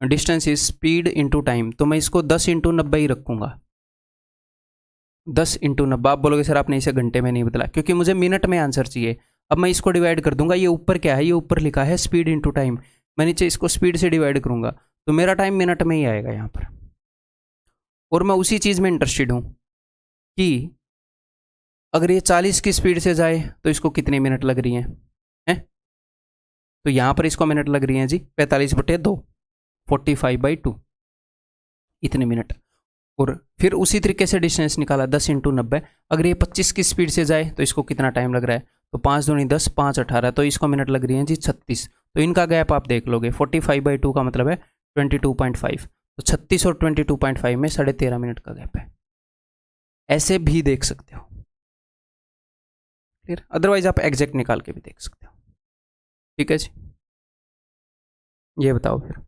distance is speed into time. तो मैं इसको 10 × 90 ही रखूँगा। 10 × 90। आप बोलोगे सर आपने इसे घंटे में नहीं बदला, क्योंकि मुझे मिनट में आंसर चाहिए। अब मैं इसको डिवाइड कर दूंगा। ये ऊपर क्या है? ये ऊपर लिखा है स्पीड इंटू टाइम। मैं नीचे इसको स्पीड से डिवाइड करूंगा तो मेरा टाइम मिनट में ही आएगा यहाँ पर। और मैं उसी चीज़ में इंटरेस्टेड हूँ कि अगर ये 40 की स्पीड से जाए तो इसको कितनी मिनट लग रही हैं? तो यहाँ पर इसको मिनट लग रही हैं जी 45 बटे 2। 45/2 इतने मिनट। और फिर उसी तरीके से डिस्टेंस निकाला 10 × 90। अगर ये 25 की स्पीड से जाए तो इसको कितना टाइम लग रहा है, तो 5 दूनी 10, 5 18, तो इसको मिनट लग रही हैं जी 36। तो इनका गैप आप देख लोगे, 45/2 का मतलब है 22.5, तो 36 और 22.5 में 13.5 मिनट का गैप है। ऐसे भी देख सकते हो, क्लियर। अदरवाइज आप एग्जैक्ट निकाल के भी देख सकते हो, ठीक है जी। ये बताओ फिर,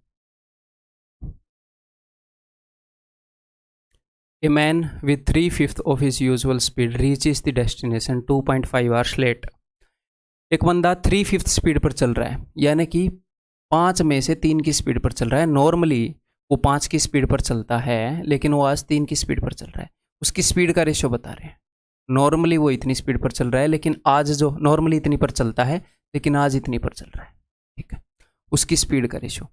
A man with 3/5 of his usual speed reaches the destination 2.5 hours late। एक बंदा 3/5 स्पीड पर चल रहा है, यानी कि 5 में से 3 की स्पीड पर चल रहा है। नॉर्मली वो 5 की स्पीड पर चलता है, लेकिन वो आज 3 की स्पीड पर चल रहा है। उसकी स्पीड का रेशियो बता रहे हैं। नॉर्मली वो इतनी स्पीड पर चल रहा है, लेकिन आज जो नॉर्मली इतनी पर चलता है, लेकिन आज इतनी पर चल रहा है, ठीक है। उसकी स्पीड का रेशियो,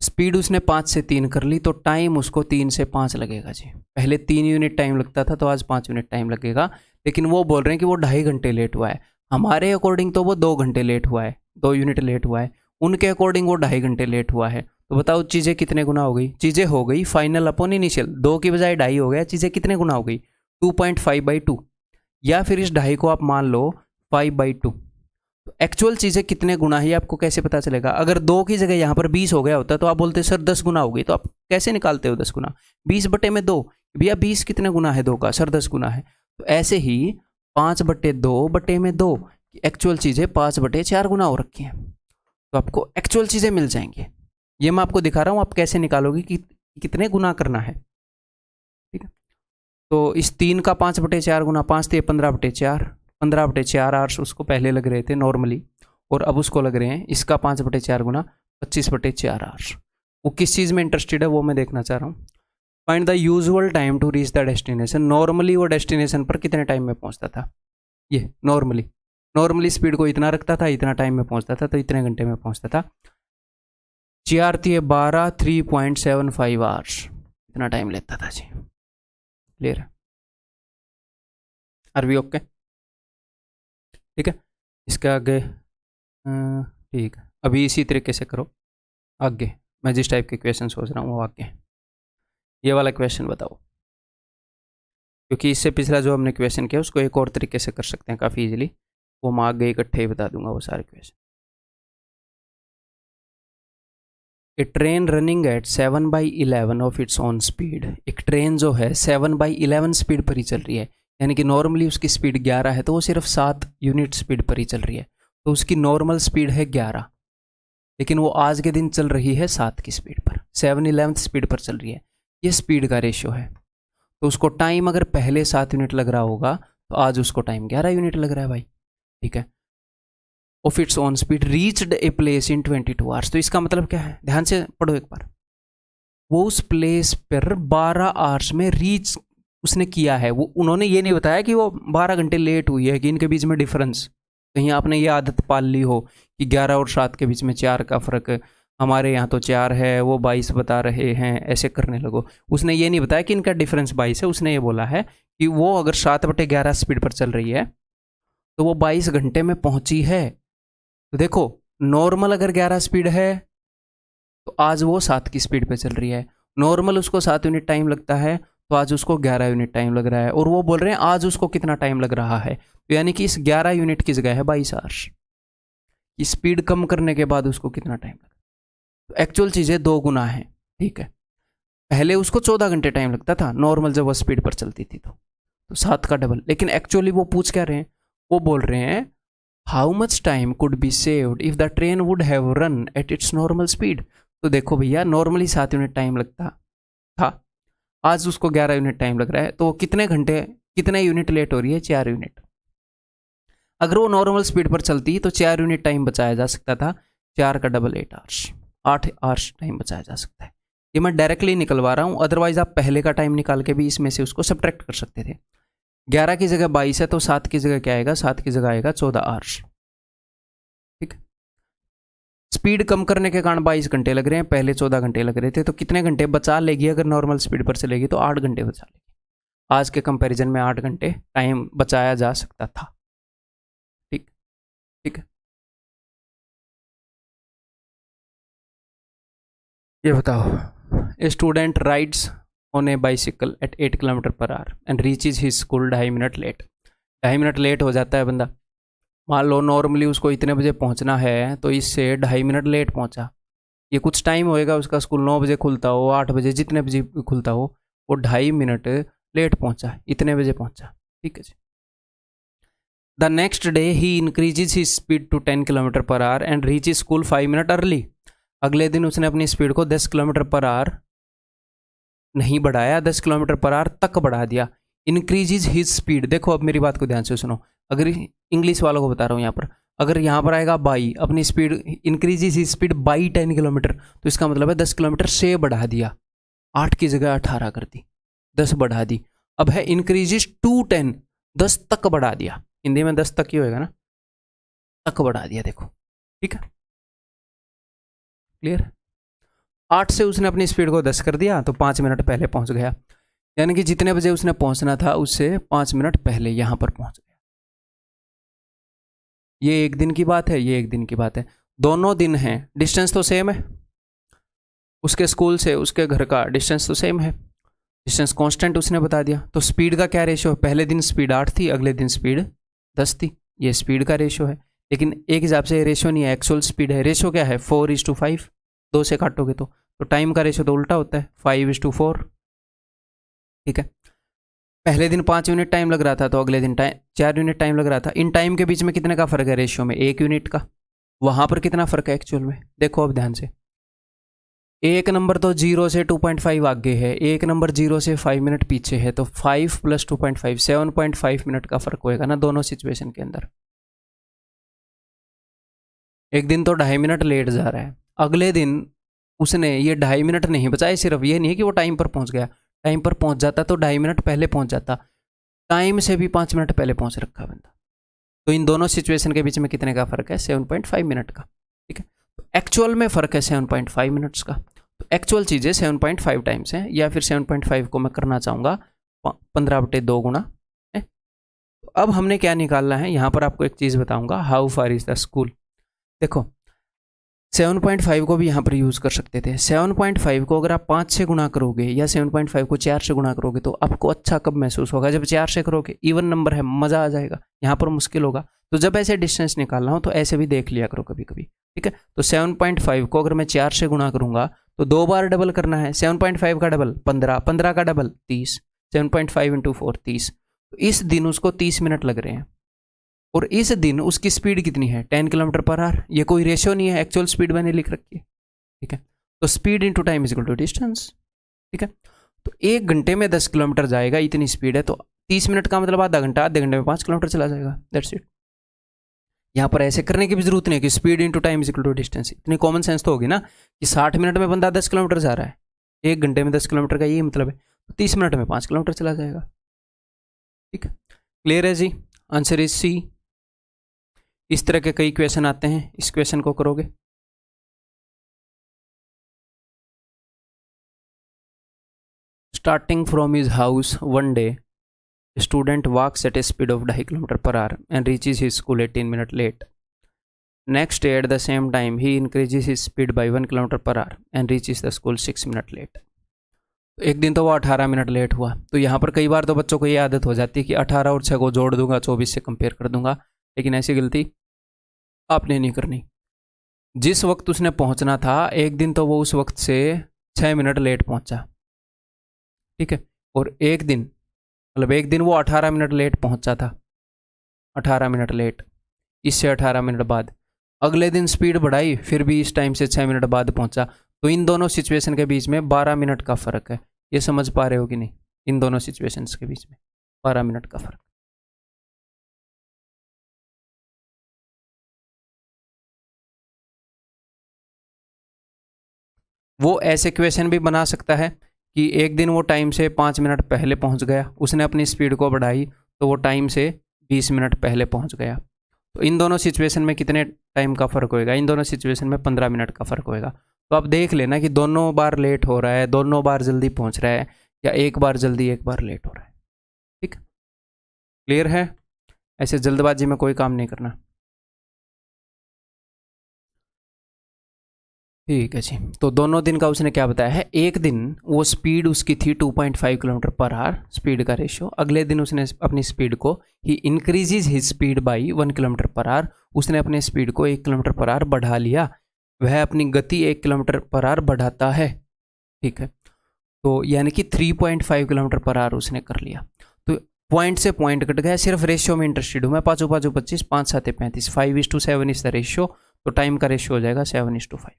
स्पीड उसने 5 से 3 कर ली, तो टाइम उसको 3 से 5 लगेगा जी। पहले 3 यूनिट टाइम लगता था, तो आज 5 यूनिट टाइम लगेगा। लेकिन वो बोल रहे हैं कि वो 2.5 घंटे लेट हुआ है। हमारे अकॉर्डिंग तो वो 2 घंटे लेट हुआ है, 2 यूनिट लेट हुआ है। उनके अकॉर्डिंग वो 2.5 घंटे लेट हुआ है। तो बताओ चीज़ें कितने गुना हो गई? चीज़ें हो गई फाइनल अपॉन इनिशियल, 2 की बजाय 2.5 हो गया। चीज़ें कितने गुना हो गई? 2.5/2, या फिर इस 2.5 को आप मान लो 5/2। तो एक्चुअल चीज़ें कितने गुना है आपको कैसे पता चलेगा? अगर 2 की जगह यहाँ पर 20 हो गया होता तो आप बोलते सर 10 गुना हो गई। तो आप कैसे निकालते हो 10 गुना? 20/2, भैया 20 कितने गुना है 2 का? सर 10 गुना है। तो ऐसे ही 5/2/2 एक्चुअल चीज़ें 5/4 गुना हो रखी हैं। तो आपको एक्चुअल चीज़ें मिल जाएंगी। ये मैं आपको दिखा रहा हूँ, आप कैसे निकालोगे कि कितने गुना करना है, ठीक है। तो इस 3 का 5/4 गुना 5 × 15/4, 15/4 आवर्स उसको पहले लग रहे थे नॉर्मली, और अब उसको लग रहे हैं इसका 5/4 गुना 25/4 आवर्स। वो किस चीज़ में इंटरेस्टेड है वो मैं देखना चाह रहा हूँ। Find the usual time to reach the destination. Normally वो डेस्टिनेशन पर कितने टाइम में पहुंचता था? ये नॉर्मली स्पीड को इतना रखता था, इतना टाइम में पहुंचता था, तो इतने घंटे में पहुंचता था। 4 × 12 3.75 आवर्स इतना टाइम लेता था जी। क्लियर है? Are we okay? ठीक है, इसके आगे ठीक है। अभी इसी तरीके से करो आगे। मैं जिस टाइप के क्वेश्चन सोच रहा हूँ वो आगे। ये वाला क्वेश्चन बताओ, क्योंकि इससे पिछला जो हमने क्वेश्चन किया उसको एक और तरीके से कर सकते हैं काफ़ी इजीली। वो मैं आगे इकट्ठे ही बता दूंगा वो सारे question. A train running at 7/11 of its on speed. एक ट्रेन जो है 7/11 स्पीड पर ही चल रही है, यानी कि नॉर्मली उसकी स्पीड 11 है, तो वो सिर्फ 7 यूनिट स्पीड पर ही चल रही है। तो उसकी नॉर्मल स्पीड है 11, लेकिन वो आज के दिन चल रही है 7 की स्पीड पर, 7/11 स्पीड पर चल रही है। ये स्पीड का रेशियो है। तो उसको टाइम अगर पहले 7 यूनिट लग रहा होगा, तो आज उसको टाइम 11 यूनिट लग रहा है भाई, ठीक है। Of its on speed reached a place in 22 hours. तो इसका मतलब क्या है? ध्यान से पढ़ो एक बार। वो उस प्लेस पर 12 आवर्स में रीच उसने किया है। वो उन्होंने ये नहीं बताया कि वो 12 घंटे लेट हुई है, कि इनके बीच में डिफरेंस। कहीं आपने ये आदत पाल ली हो कि 11 और 7 के बीच में 4 का फ़र्क, हमारे यहाँ तो 4 है, वो 22 बता रहे हैं, ऐसे करने लगो। उसने ये नहीं बताया कि इनका डिफरेंस 22 है। उसने ये बोला है कि वो अगर 7/11 स्पीड पर चल रही है, तो वो 22 घंटे में पहुंची है। तो देखो, नॉर्मल अगर 11 स्पीड है, तो आज वो 7 की स्पीड पे चल रही है। नॉर्मल उसको 7 यूनिट टाइम लगता है, तो आज उसको 11 यूनिट टाइम लग रहा है। और वो बोल रहे हैं आज उसको कितना टाइम लग रहा है, तो यानी कि इस 11 यूनिट की जगह है 22 आवर्स। की स्पीड कम करने के बाद उसको कितना टाइम लगा? तो एक्चुअल चीज़ें 2 गुना है, ठीक है। पहले उसको 14 घंटे टाइम लगता था नॉर्मल, जब वो स्पीड पर चलती थी, तो 7 का डबल। लेकिन एक्चुअली वो पूछ क्या रहे हैं? वो बोल रहे हैं how much time could be saved if the train would have run at its normal speed. तो देखो भैया, नॉर्मली 7 यूनिट टाइम लगता था, आज उसको 11 यूनिट टाइम लग रहा है। तो कितने घंटे, कितने यूनिट लेट हो रही है? 4 यूनिट। अगर वो नॉर्मल स्पीड पर चलती तो 4 यूनिट टाइम बचाया जा सकता था। 4 का डबल 8 आवर्स, 8 आवर्स टाइम बचाया जा सकता है। ये मैं डायरेक्टली निकलवा रहा हूँ, अदरवाइज आप पहले का टाइम निकाल के भी इसमें से उसको सब्ट्रैक्ट कर सकते थे। 11 की जगह 22 है, तो 7 की जगह क्या आएगा? 7 की जगह आएगा 14 आवर्स, ठीक। स्पीड कम करने के कारण 22 घंटे लग रहे हैं, पहले 14 घंटे लग रहे थे। तो कितने घंटे बचा लेगी अगर नॉर्मल स्पीड पर चलेगी? तो 8 घंटे बचा लेगी। आज के कंपैरिजन में 8 घंटे टाइम बचाया जा सकता था, ठीक, ठीक है। ये बताओ, a student rides on a bicycle at 8 kilometre per hour and reaches his school 2.5 minute late. 2.5 minute late हो जाता है बंदा। मान लो नॉर्मली उसको इतने बजे पहुंचना है तो इससे 2.5 मिनट लेट पहुंचा। ये कुछ टाइम होएगा, उसका स्कूल 9 बजे खुलता हो, 8 बजे, जितने बजे खुलता हो, वो 2.5 मिनट लेट पहुंचा, इतने बजे पहुंचा। ठीक है जी। The next day he increases his speed to 10 kilometre per hour and reach school 5 minute early. अगले दिन उसने अपनी स्पीड को 10 किलोमीटर पर आवर नहीं बढ़ाया, 10 किलोमीटर पर आवर तक बढ़ा दिया। इंक्रीजेज हिज स्पीड, देखो अब मेरी बात को ध्यान से सुनो, अगर इंग्लिश वालों को बता रहा हूँ यहाँ पर, अगर यहाँ पर आएगा बाई, अपनी speed increases his speed by 10 kilometre, तो इसका मतलब है 10 किलोमीटर से बढ़ा दिया, 8 की जगह 18 कर दी, 10 बढ़ा दी। अब है इंक्रीजेज टू 10, 10 तक बढ़ा दिया, हिंदी में 10 तक ही होएगा ना, तक बढ़ा दिया, देखो ठीक है, क्लियर। 8 से उसने अपनी स्पीड को 10 कर दिया तो 5 मिनट पहले पहुंच गया, यानी कि जितने बजे उसने पहुंचना था उससे 5 मिनट पहले यहां पर पहुंच गया। ये एक दिन की बात है, ये एक दिन की बात है, दोनों दिन हैं, डिस्टेंस तो सेम है, उसके स्कूल से उसके घर का डिस्टेंस तो सेम है, डिस्टेंस कांस्टेंट उसने बता दिया। तो स्पीड का क्या रेशियो है, पहले दिन स्पीड 8 थी, अगले दिन स्पीड 10 थी, ये स्पीड का रेशियो है। लेकिन एक हिसाब से रेशियो नहीं है, एक्चुअल स्पीड है। रेशियो क्या है, 4:5, 2 से काटोगे तो टाइम का रेशियो तो उल्टा होता है, 5:4। ठीक है, पहले दिन 5 यूनिट टाइम लग रहा था तो अगले दिन 4 यूनिट टाइम लग रहा था। इन टाइम के बीच में कितने का फर्क है रेशियो में, 1 यूनिट का। वहां पर कितना फर्क है एक्चुअल में, देखो अब ध्यान से, एक नंबर तो 0 से 2.5 आगे है, एक नंबर 0 से 5 मिनट पीछे है, तो 5 + 2.5 7.5 मिनट का फर्क होएगा ना दोनों सिचुएशन के अंदर। एक दिन तो 2.5 मिनट लेट जा रहा है, अगले दिन उसने ये 2.5 मिनट नहीं बचाए, सिर्फ ये नहीं है कि वो टाइम पर पहुंच गया, टाइम पर पहुंच जाता तो 2.5 मिनट पहले पहुंच जाता, टाइम से भी 5 मिनट पहले पहुंच रखा बंदा। तो इन दोनों सिचुएशन के बीच में कितने का फर्क है, 7.5 मिनट का। ठीक है, तो एक्चुअल में फर्क है 7.5 मिनट्स का। तो एक्चुअल चीज़ें 7.5 टाइम्स है, या फिर 7.5 को मैं करना चाहूँगा 15/2 गुना है। तो अब हमने क्या निकालना है, यहाँ पर आपको एक चीज़ बताऊँगा, how far is the school. देखो 7.5 को भी यहाँ पर यूज़ कर सकते थे। 7.5 को अगर आप 5 से गुणा करोगे या 7.5 को 4 से गुणा करोगे तो आपको अच्छा कब महसूस होगा, जब 4 से करोगे, इवन नंबर है, मज़ा आ जाएगा। यहाँ पर मुश्किल होगा, तो जब ऐसे डिस्टेंस निकालना हो तो ऐसे भी देख लिया करो कभी कभी। ठीक है, तो 7.5 को अगर मैं 4 से गुणा करूँगा तो 2 बार डबल करना है, 7.5 का डबल 15, 15 का डबल 30, 7.5 × 4 30। तो इस दिन उसको 30 मिनट लग रहे हैं, और इस दिन उसकी स्पीड कितनी है, 10 किलोमीटर पर आवर। ये कोई रेशियो नहीं है, एक्चुअल स्पीड मैंने लिख रखी है। ठीक है, तो speed into time is equal to distance. ठीक है, तो 1 घंटे में 10 किलोमीटर जाएगा, इतनी स्पीड है, तो 30 मिनट का मतलब आधा घंटा, आधे घंटे में 5 किलोमीटर चला जाएगा, दैट्स इट। यहाँ पर ऐसे करने की भी जरूरत नहीं है कि speed into time is equal to distance, इतनी कॉमन सेंस तो होगी ना कि 60 मिनट में बंदा 10 किलोमीटर जा रहा है, 1 घंटे में 10 किलोमीटर का यही मतलब है, तो 30 मिनट में 5 किलोमीटर चला जाएगा। ठीक है, क्लियर है जी, आंसर इज सी। इस तरह के कई क्वेश्चन आते हैं, इस क्वेश्चन को करोगे। Starting from his house one day, student walks at a speed of 2.5 kilometre per hour and reaches his school 18 minute late. Next day at the same time he increases his speed by 1 kilometre per hour and reaches the school 6 minute late. एक दिन तो वो 18 minute late हुआ। तो यहाँ पर कई बार तो बच्चों को ये आदत हो जाती है कि 18 और 6 को जोड़ दूंगा, 24 से कंपेयर कर दूंगा, लेकिन ऐसी गलती आपने नहीं करनी। जिस वक्त उसने पहुंचना था एक दिन तो वो उस वक्त से 6 मिनट लेट पहुंचा। ठीक है, और एक दिन मतलब एक दिन वो 18 मिनट लेट पहुंचा था, 18 मिनट लेट, इससे 18 मिनट बाद अगले दिन स्पीड बढ़ाई, फिर भी इस टाइम से 6 मिनट बाद पहुंचा। तो इन दोनों सिचुएशन के बीच में 12 मिनट का फ़र्क है। ये समझ पा रहे हो कि नहीं, इन दोनों सिचुएशंस के बीच में 12 मिनट का फ़र्क। वो ऐसे क्वेश्चन भी बना सकता है कि एक दिन वो टाइम से 5 मिनट पहले पहुंच गया, उसने अपनी स्पीड को बढ़ाई तो वो टाइम से 20 मिनट पहले पहुंच गया। तो इन दोनों सिचुएशन में कितने टाइम का फ़र्क होएगा, इन दोनों सिचुएशन में 15 मिनट का फ़र्क होएगा। तो आप देख लेना कि दोनों बार लेट हो रहा है, दोनों बार जल्दी पहुंच रहा है, या एक बार जल्दी एक बार लेट हो रहा है। ठीक, क्लियर है, ऐसे जल्दबाजी में कोई काम नहीं करना। ठीक है जी। तो दोनों दिन का उसने क्या बताया है, एक दिन वो स्पीड उसकी थी 2.5 किलोमीटर पर आवर स्पीड का रेशियो, अगले दिन उसने अपनी स्पीड को he increases his speed by 1 kilometre per hour, उसने अपने स्पीड को 1 किलोमीटर पर आवर बढ़ा लिया, वह अपनी गति 1 किलोमीटर पर आवर बढ़ाता है। ठीक है, तो यानी कि 3.5 किलोमीटर पर आवर उसने कर लिया। तो पॉइंट से पॉइंट कट गया, सिर्फ रेशियो में इंटरेस्टेड हूँ मैं। 5 5 25, 5 7 35, 5:7 इज द रेशियो। तो टाइम का रेशियो हो जाएगा 7:5।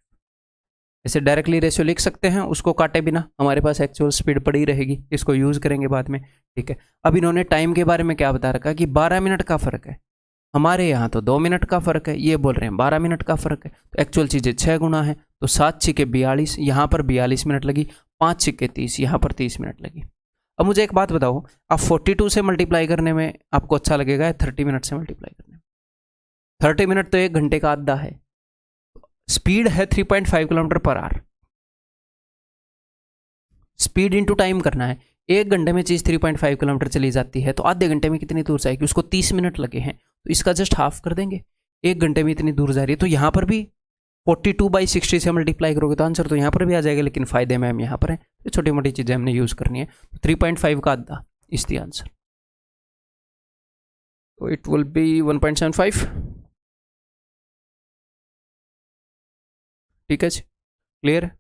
ऐसे डायरेक्टली रेशियो लिख सकते हैं, उसको काटे बिना हमारे पास एक्चुअल स्पीड पड़ी रहेगी, इसको यूज़ करेंगे बाद में। ठीक है, अब इन्होंने टाइम के बारे में क्या बता रखा कि 12 मिनट का फ़र्क है, हमारे यहाँ तो 2 मिनट का फ़र्क है, ये बोल रहे हैं 12 मिनट का फ़र्क है। तो एक्चुअल चीज़ें 6 गुना है, तो 7 छिके 42, यहाँ पर 42 मिनट लगी, 5 छिके 30, यहाँ पर 30 मिनट लगी। अब मुझे एक बात बताओ, आप 42 से मल्टीप्लाई करने में आपको अच्छा लगेगा या 30 मिनट से मल्टीप्लाई करने में? 30 मिनट तो 1 घंटे का आधा है। स्पीड है 3.5 kilometre per our, speed into time करना है। 1 घंटे में चीज़ 3.5 किलोमीटर चली जाती है, तो आधे घंटे में कितनी दूर जाएगी? उसको 30 मिनट लगे हैं, तो इसका जस्ट हाफ कर देंगे। 1 घंटे में इतनी दूर जा रही है, तो यहाँ पर भी 42/60 से मल्टीप्लाई करोगे तो आंसर तो यहाँ पर भी आ जाएगा, लेकिन फायदे में हम यहाँ पर हैं, तो छोटी मोटी चीज़ें हमने यूज़ करनी है। 3.5 का आधा इज द आंसर, तो इट विल बी 1.75। ठीक है जी, क्लियर?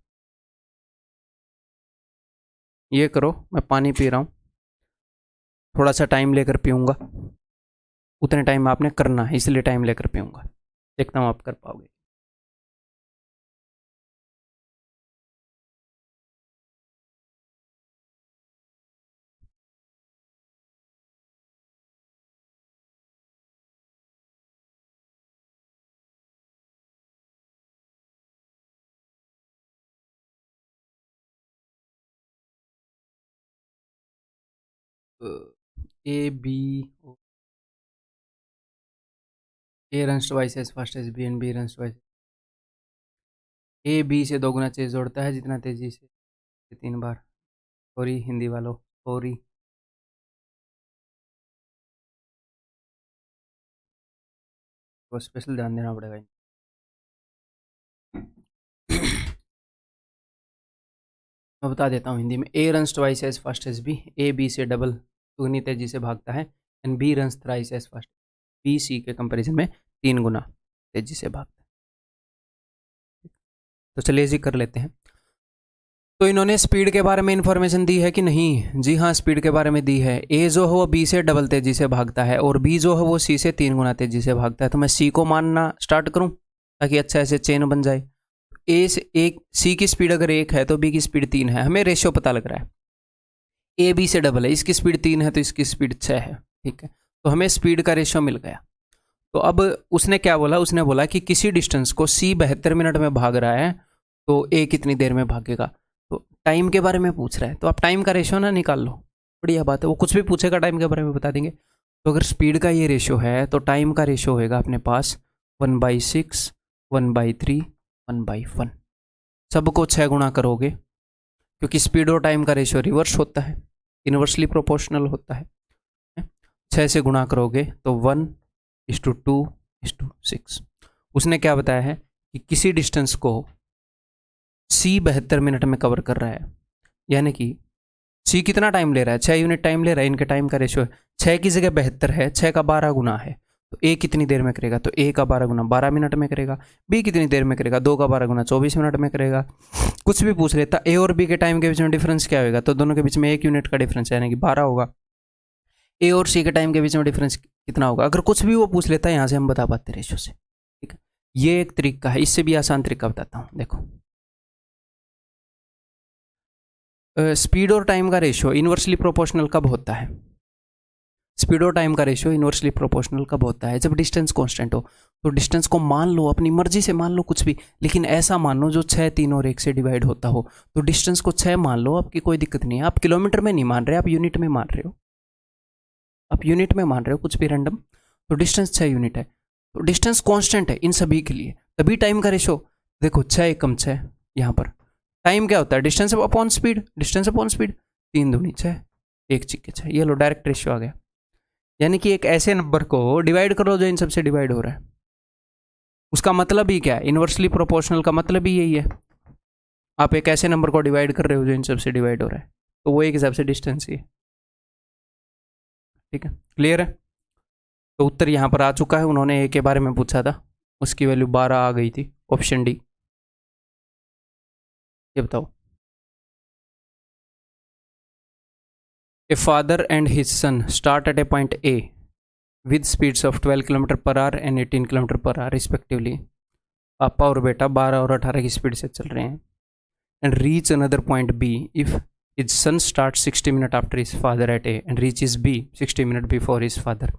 ये करो, मैं पानी पी रहा हूँ, थोड़ा सा टाइम लेकर पीऊँगा, उतने टाइम में आपने करना है, इसलिए टाइम लेकर पीऊँगा, देखता हूँ आप कर पाओगे। A B, A runs twice as fast as B and B runs twice. A B से 2 गुना तेज दौड़ता है जितना तेजी से 3 बार। सॉरी हिंदी वालों, सॉरी। तो स्पेशल ध्यान देना पड़ेगा। मैं बता देता हूँ हिंदी में। A runs twice as fast as B, A B से डबल दुगनी तेजी से भागता है, and B runs thrice as fast, B C के कंपैरिजन में 3 गुना तेजी से भागता है। तो चलिए जी कर लेते हैं। तो इन्होंने स्पीड के बारे में इंफॉर्मेशन दी है कि नहीं? जी हाँ, स्पीड के बारे में दी है। ए जो है वो बी से डबल तेजी से भागता है, और बी जो है वो सी से 3 गुना तेजी से भागता है। तो मैं सी को मानना स्टार्ट करूं ताकि अच्छा ऐसे चेन बन जाए। ए से एक, सी की स्पीड अगर 1 है तो बी की स्पीड 3 है, हमें रेशियो पता लग रहा है। ए बी से डबल है, इसकी स्पीड 3 है तो इसकी स्पीड 6 है। ठीक है, तो हमें स्पीड का रेशियो मिल गया। तो अब उसने क्या बोला? उसने बोला कि किसी डिस्टेंस को सी 72 मिनट में भाग रहा है, तो ए कितनी देर में भागेगा। तो टाइम के बारे में पूछ रहा है, तो आप टाइम का रेशियो ना निकाल लो, बढ़िया बात है। वो कुछ भी पूछेगा टाइम के बारे में बता देंगे। तो अगर स्पीड का ये रेशियो है तो टाइम का रेशियो होगा अपने पास 1/6, 1/3, 1/1। सबको 6 गुना करोगे, क्योंकि स्पीड और टाइम का रेशियो रिवर्स होता है, इनवर्सली प्रोपोर्शनल होता है। 6 से गुणा करोगे तो 1:2:6। उसने क्या बताया है कि किसी डिस्टेंस को सी 72 मिनट में कवर कर रहा है, यानी कि सी कितना टाइम ले रहा है? 6 यूनिट टाइम ले रहा है। इनके टाइम का रेशियो 6 की जगह 72 है, 6 का 12 गुना है, तो ए कितनी देर में करेगा? तो ए का 12 गुना 12 मिनट में करेगा। बी कितनी देर में करेगा? 2 का 12 गुना 24 मिनट में करेगा। कुछ भी पूछ लेता, ए और बी के टाइम के बीच में डिफरेंस क्या होगा? तो दोनों के बीच में 1 यूनिट का डिफरेंस है, यानी कि 12 होगा। ए और सी के टाइम के बीच में डिफरेंस कितना होगा? अगर कुछ भी वो पूछ लेता है, यहाँ से हम बता पाते रेशियो से। ठीक है, ये एक तरीका है। इससे भी आसान तरीका बताता हूँ, देखो। स्पीड और टाइम का रेशियो इनवर्सली प्रोपोर्शनल कब होता है? स्पीड और टाइम का रेशियो इनवर्सली प्रोपोर्शनल कब होता है? जब डिस्टेंस कांस्टेंट हो। तो डिस्टेंस को मान लो, अपनी मर्जी से मान लो कुछ भी, लेकिन ऐसा मान लो जो 6, 3 और 1 से डिवाइड होता हो। तो डिस्टेंस को 6 मान लो, आपकी कोई दिक्कत नहीं है। आप किलोमीटर में नहीं मान रहे, आप यूनिट में मान रहे हो, आप यूनिट में मान रहे हो, कुछ भी रैंडम। तो डिस्टेंस 6 यूनिट है, तो डिस्टेंस कांस्टेंट है इन सभी के लिए, तभी टाइम का रेशियो देखो 6 एकम 6। यहाँ पर टाइम क्या होता है? Distance upon speed, distance upon speed, 3 दूनी 6, 1 चिक्के 6। ये लो डायरेक्ट रेशियो आ गया। यानी कि एक ऐसे नंबर को डिवाइड करो जो इन सबसे डिवाइड हो रहा है, उसका मतलब ही क्या है, इन्वर्सली प्रोपोर्शनल का मतलब ही यही है, आप एक ऐसे नंबर को डिवाइड कर रहे हो जो इन सबसे डिवाइड हो रहा है, तो वो एक हिसाब से डिस्टेंस ही है। ठीक है, क्लियर है। तो उत्तर यहाँ पर आ चुका है, उन्होंने ए के बारे में पूछा था, उसकी वैल्यू 12 आ गई थी, ऑप्शन डी। ये बताओ, a father and his son start at a point A with speeds of 12 kilometre per hour and 18 kilometre per our respectively. पापा और बेटा 12 और 18 की स्पीड से चल रहे हैं, and reach another point B if his son start 60 minute after his father at A and reach is B 60 minute before his father.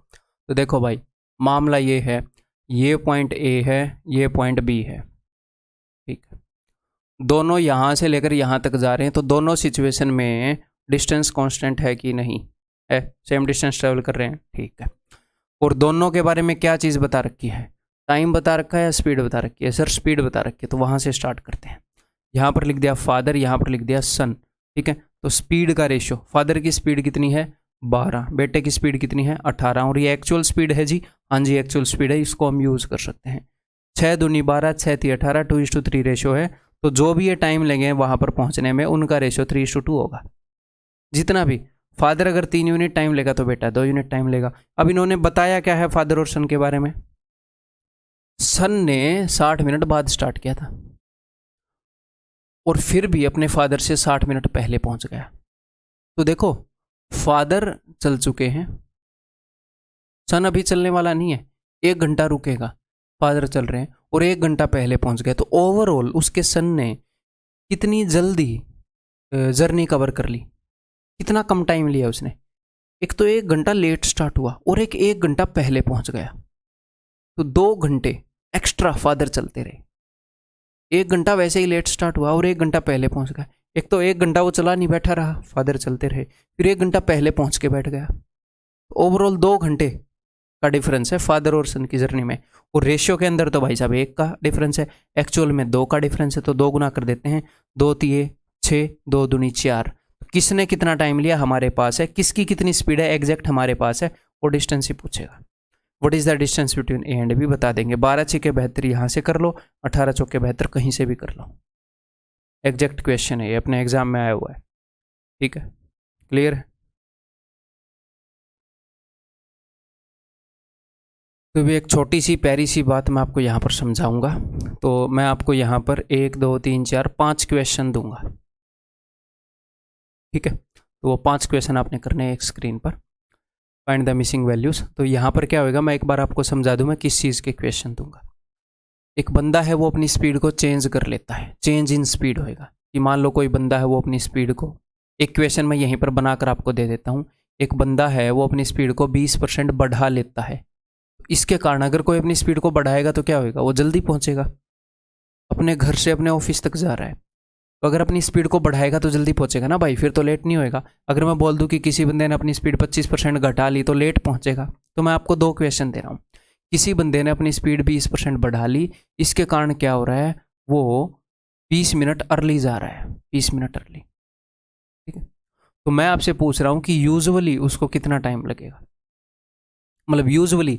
तो देखो भाई, मामला ये है, ये पॉइंट ए है, ये पॉइंट बी है, ठीक है, दोनों यहाँ से लेकर यहाँ तक जा रहे हैं, तो दोनों सिचुएशन में डिस्टेंस कांस्टेंट है कि नहीं है, सेम डिस्टेंस ट्रेवल कर रहे हैं, ठीक है। और दोनों के बारे में क्या चीज़ बता रखी है, टाइम बता रखा है या स्पीड बता रखी है, सर स्पीड बता रखी है, तो वहाँ से स्टार्ट करते हैं। यहाँ पर लिख दिया फादर, यहाँ पर लिख दिया सन, ठीक है। तो स्पीड का रेशियो, फादर की स्पीड कितनी है 12, बेटे की स्पीड कितनी है 18, और ये एक्चुअल स्पीड है जी, हाँ जी एक्चुअल स्पीड है, इसको हम यूज़ कर सकते हैं। 6 दूनी 12, 6 ती 18, 2:3 रेशियो है, तो जो भी ये टाइम लेंगे वहाँ पर पहुँचने में उनका रेशियो 3:2 होगा। जितना भी फादर अगर 3 यूनिट टाइम लेगा तो बेटा 2 यूनिट टाइम लेगा। अब इन्होंने बताया क्या है फादर और सन के बारे में, सन ने 60 मिनट बाद स्टार्ट किया था और फिर भी अपने फादर से 60 मिनट पहले पहुंच गया। तो देखो, फादर चल चुके हैं, सन अभी चलने वाला नहीं है, 1 घंटा रुकेगा, फादर चल रहे हैं और 1 घंटा पहले पहुंच गए। तो ओवरऑल उसके सन ने कितनी जल्दी जर्नी कवर कर ली, कितना कम टाइम लिया उसने। एक तो 1 घंटा लेट स्टार्ट हुआ और एक 1 घंटा पहले पहुंच गया, तो 2 घंटे एक्स्ट्रा फादर चलते रहे। 1 घंटा वैसे ही लेट स्टार्ट हुआ और 1 घंटा पहले पहुंच गया। एक तो 1 घंटा वो चला नहीं, बैठा रहा, फादर चलते रहे, फिर 1 घंटा पहले पहुंच के बैठ गया। ओवरऑल 2 घंटे का डिफरेंस है फादर और सन की जर्नी में। और रेशियो के अंदर तो भाई साहब 1 का डिफरेंस है, एक्चुअल में 2 का डिफरेंस है, तो 2 गुना कर देते हैं, 2 तिये 6, 2 दूनी 4। किसने कितना टाइम लिया हमारे पास है, किसकी कितनी स्पीड है एग्जैक्ट हमारे पास है, वो डिस्टेंस ही पूछेगा। What is the distance between A and B बता देंगे। 12 छक्के 72 यहाँ से कर लो, 18 चौके 72 कहीं से भी कर लो। एग्जैक्ट क्वेश्चन है ये, अपने एग्जाम में आया हुआ है, ठीक है, क्लियर है। तो भी एक छोटी सी प्यारी सी बात मैं आपको यहाँ पर समझाऊंगा। तो मैं आपको यहाँ पर 1 2 3 4 5 क्वेश्चन दूंगा, ठीक है। तो वो 5 क्वेश्चन आपने करने हैं एक स्क्रीन पर, फाइंड द मिसिंग वैल्यूज। तो यहाँ पर क्या होगा, मैं एक बार आपको समझा दूँ मैं किस चीज़ के क्वेश्चन दूंगा। एक बंदा है वो अपनी स्पीड को चेंज कर लेता है, चेंज इन स्पीड होएगा कि मान लो कोई बंदा है वो अपनी स्पीड को, एक क्वेश्चन मैं यहीं पर बनाकर आपको दे देता हूँ। एक बंदा है वो अपनी स्पीड को 20% बढ़ा लेता है, इसके कारण अगर कोई अपनी स्पीड को बढ़ाएगा तो क्या होएगा, वो जल्दी पहुँचेगा, अपने घर से अपने ऑफिस तक जा रहा है, तो अगर अपनी स्पीड को बढ़ाएगा तो जल्दी पहुंचेगा ना भाई, फिर तो लेट नहीं होएगा। अगर मैं बोल दूं कि किसी बंदे ने अपनी स्पीड 25% घटा ली तो लेट पहुंचेगा। तो मैं आपको 2 क्वेश्चन दे रहा हूँ, किसी बंदे ने अपनी स्पीड 20% बढ़ा ली, इसके कारण क्या हो रहा है, वो 20 मिनट अर्ली जा रहा है, 20 मिनट अर्ली, ठीक है। तो मैं आपसे पूछ रहा हूँ कि यूजुअली उसको कितना टाइम लगेगा, मतलब यूजुअली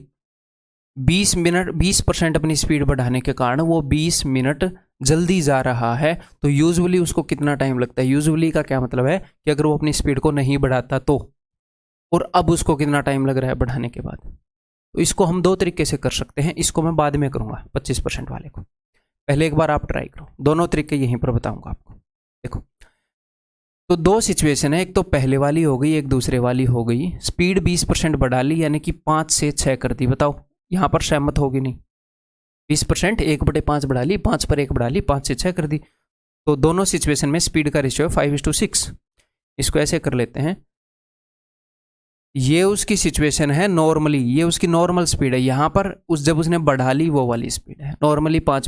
20% अपनी स्पीड बढ़ाने के कारण वो 20 मिनट जल्दी जा रहा है, तो यूजुअली उसको कितना टाइम लगता है। यूजुअली का क्या मतलब है कि अगर वो अपनी स्पीड को नहीं बढ़ाता तो, और अब उसको कितना टाइम लग रहा है बढ़ाने के बाद। तो इसको हम 2 तरीके से कर सकते हैं, इसको मैं बाद में करूंगा 25% वाले को, पहले एक बार आप ट्राई करो, दोनों तरीके यहीं पर बताऊंगा आपको। देखो, तो 2 सिचुएशन है, एक तो पहले वाली हो गई, एक दूसरे वाली हो गई। स्पीड 20% बढ़ा ली, यानी कि 5 से 6 कर दी। बताओ यहाँ पर सहमत होगी नहीं, 20% 1/5 बढ़ा ली, 5 पर 1 बढ़ा ली, 5 से 6 कर दी। तो दोनों सिचुएशन में स्पीड का रेशियो 5:6। इसको ऐसे कर लेते हैं, ये उसकी सिचुएशन है नॉर्मली, ये उसकी नॉर्मल स्पीड है। यहाँ पर जब उसने बढ़ा ली वो वाली स्पीड है, नॉर्मली 5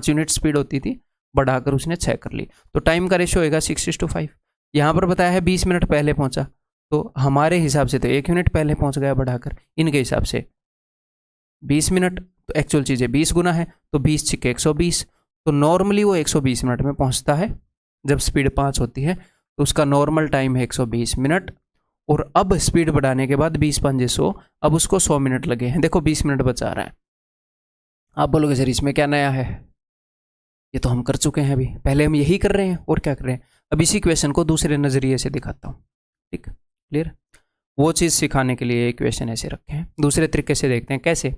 यूनिट स्पीड होती थी, बढ़ाकर उसने 6 कर ली, तो टाइम का रेशियो होगा 6:5। यहाँ पर बताया है 20 मिनट पहले पहुंचा, तो हमारे हिसाब से तो 1 यूनिट पहले पहुंच गया बढ़ाकर, इनके हिसाब से 20 मिनट, तो एक्चुअल चीज़ें 20 गुना है, तो 20 छिके 120, तो नॉर्मली वो 120 मिनट में पहुंचता है। जब स्पीड 5 होती है तो उसका नॉर्मल टाइम है 120 मिनट, और अब स्पीड बढ़ाने के बाद 20 5 100, अब उसको 100 मिनट लगे हैं। देखो 20 मिनट बचा रहा है, आप बोलोगे सर इसमें क्या नया है, ये तो हम कर चुके हैं, अभी पहले हम यही कर रहे हैं और क्या कर रहे हैं। अब इसी क्वेश्चन को दूसरे नज़रिए से दिखाता हूँ, ठीक, क्लियर। वो चीज़ सिखाने के लिए क्वेश्चन ऐसे रखे हैं, दूसरे तरीके से देखते हैं कैसे।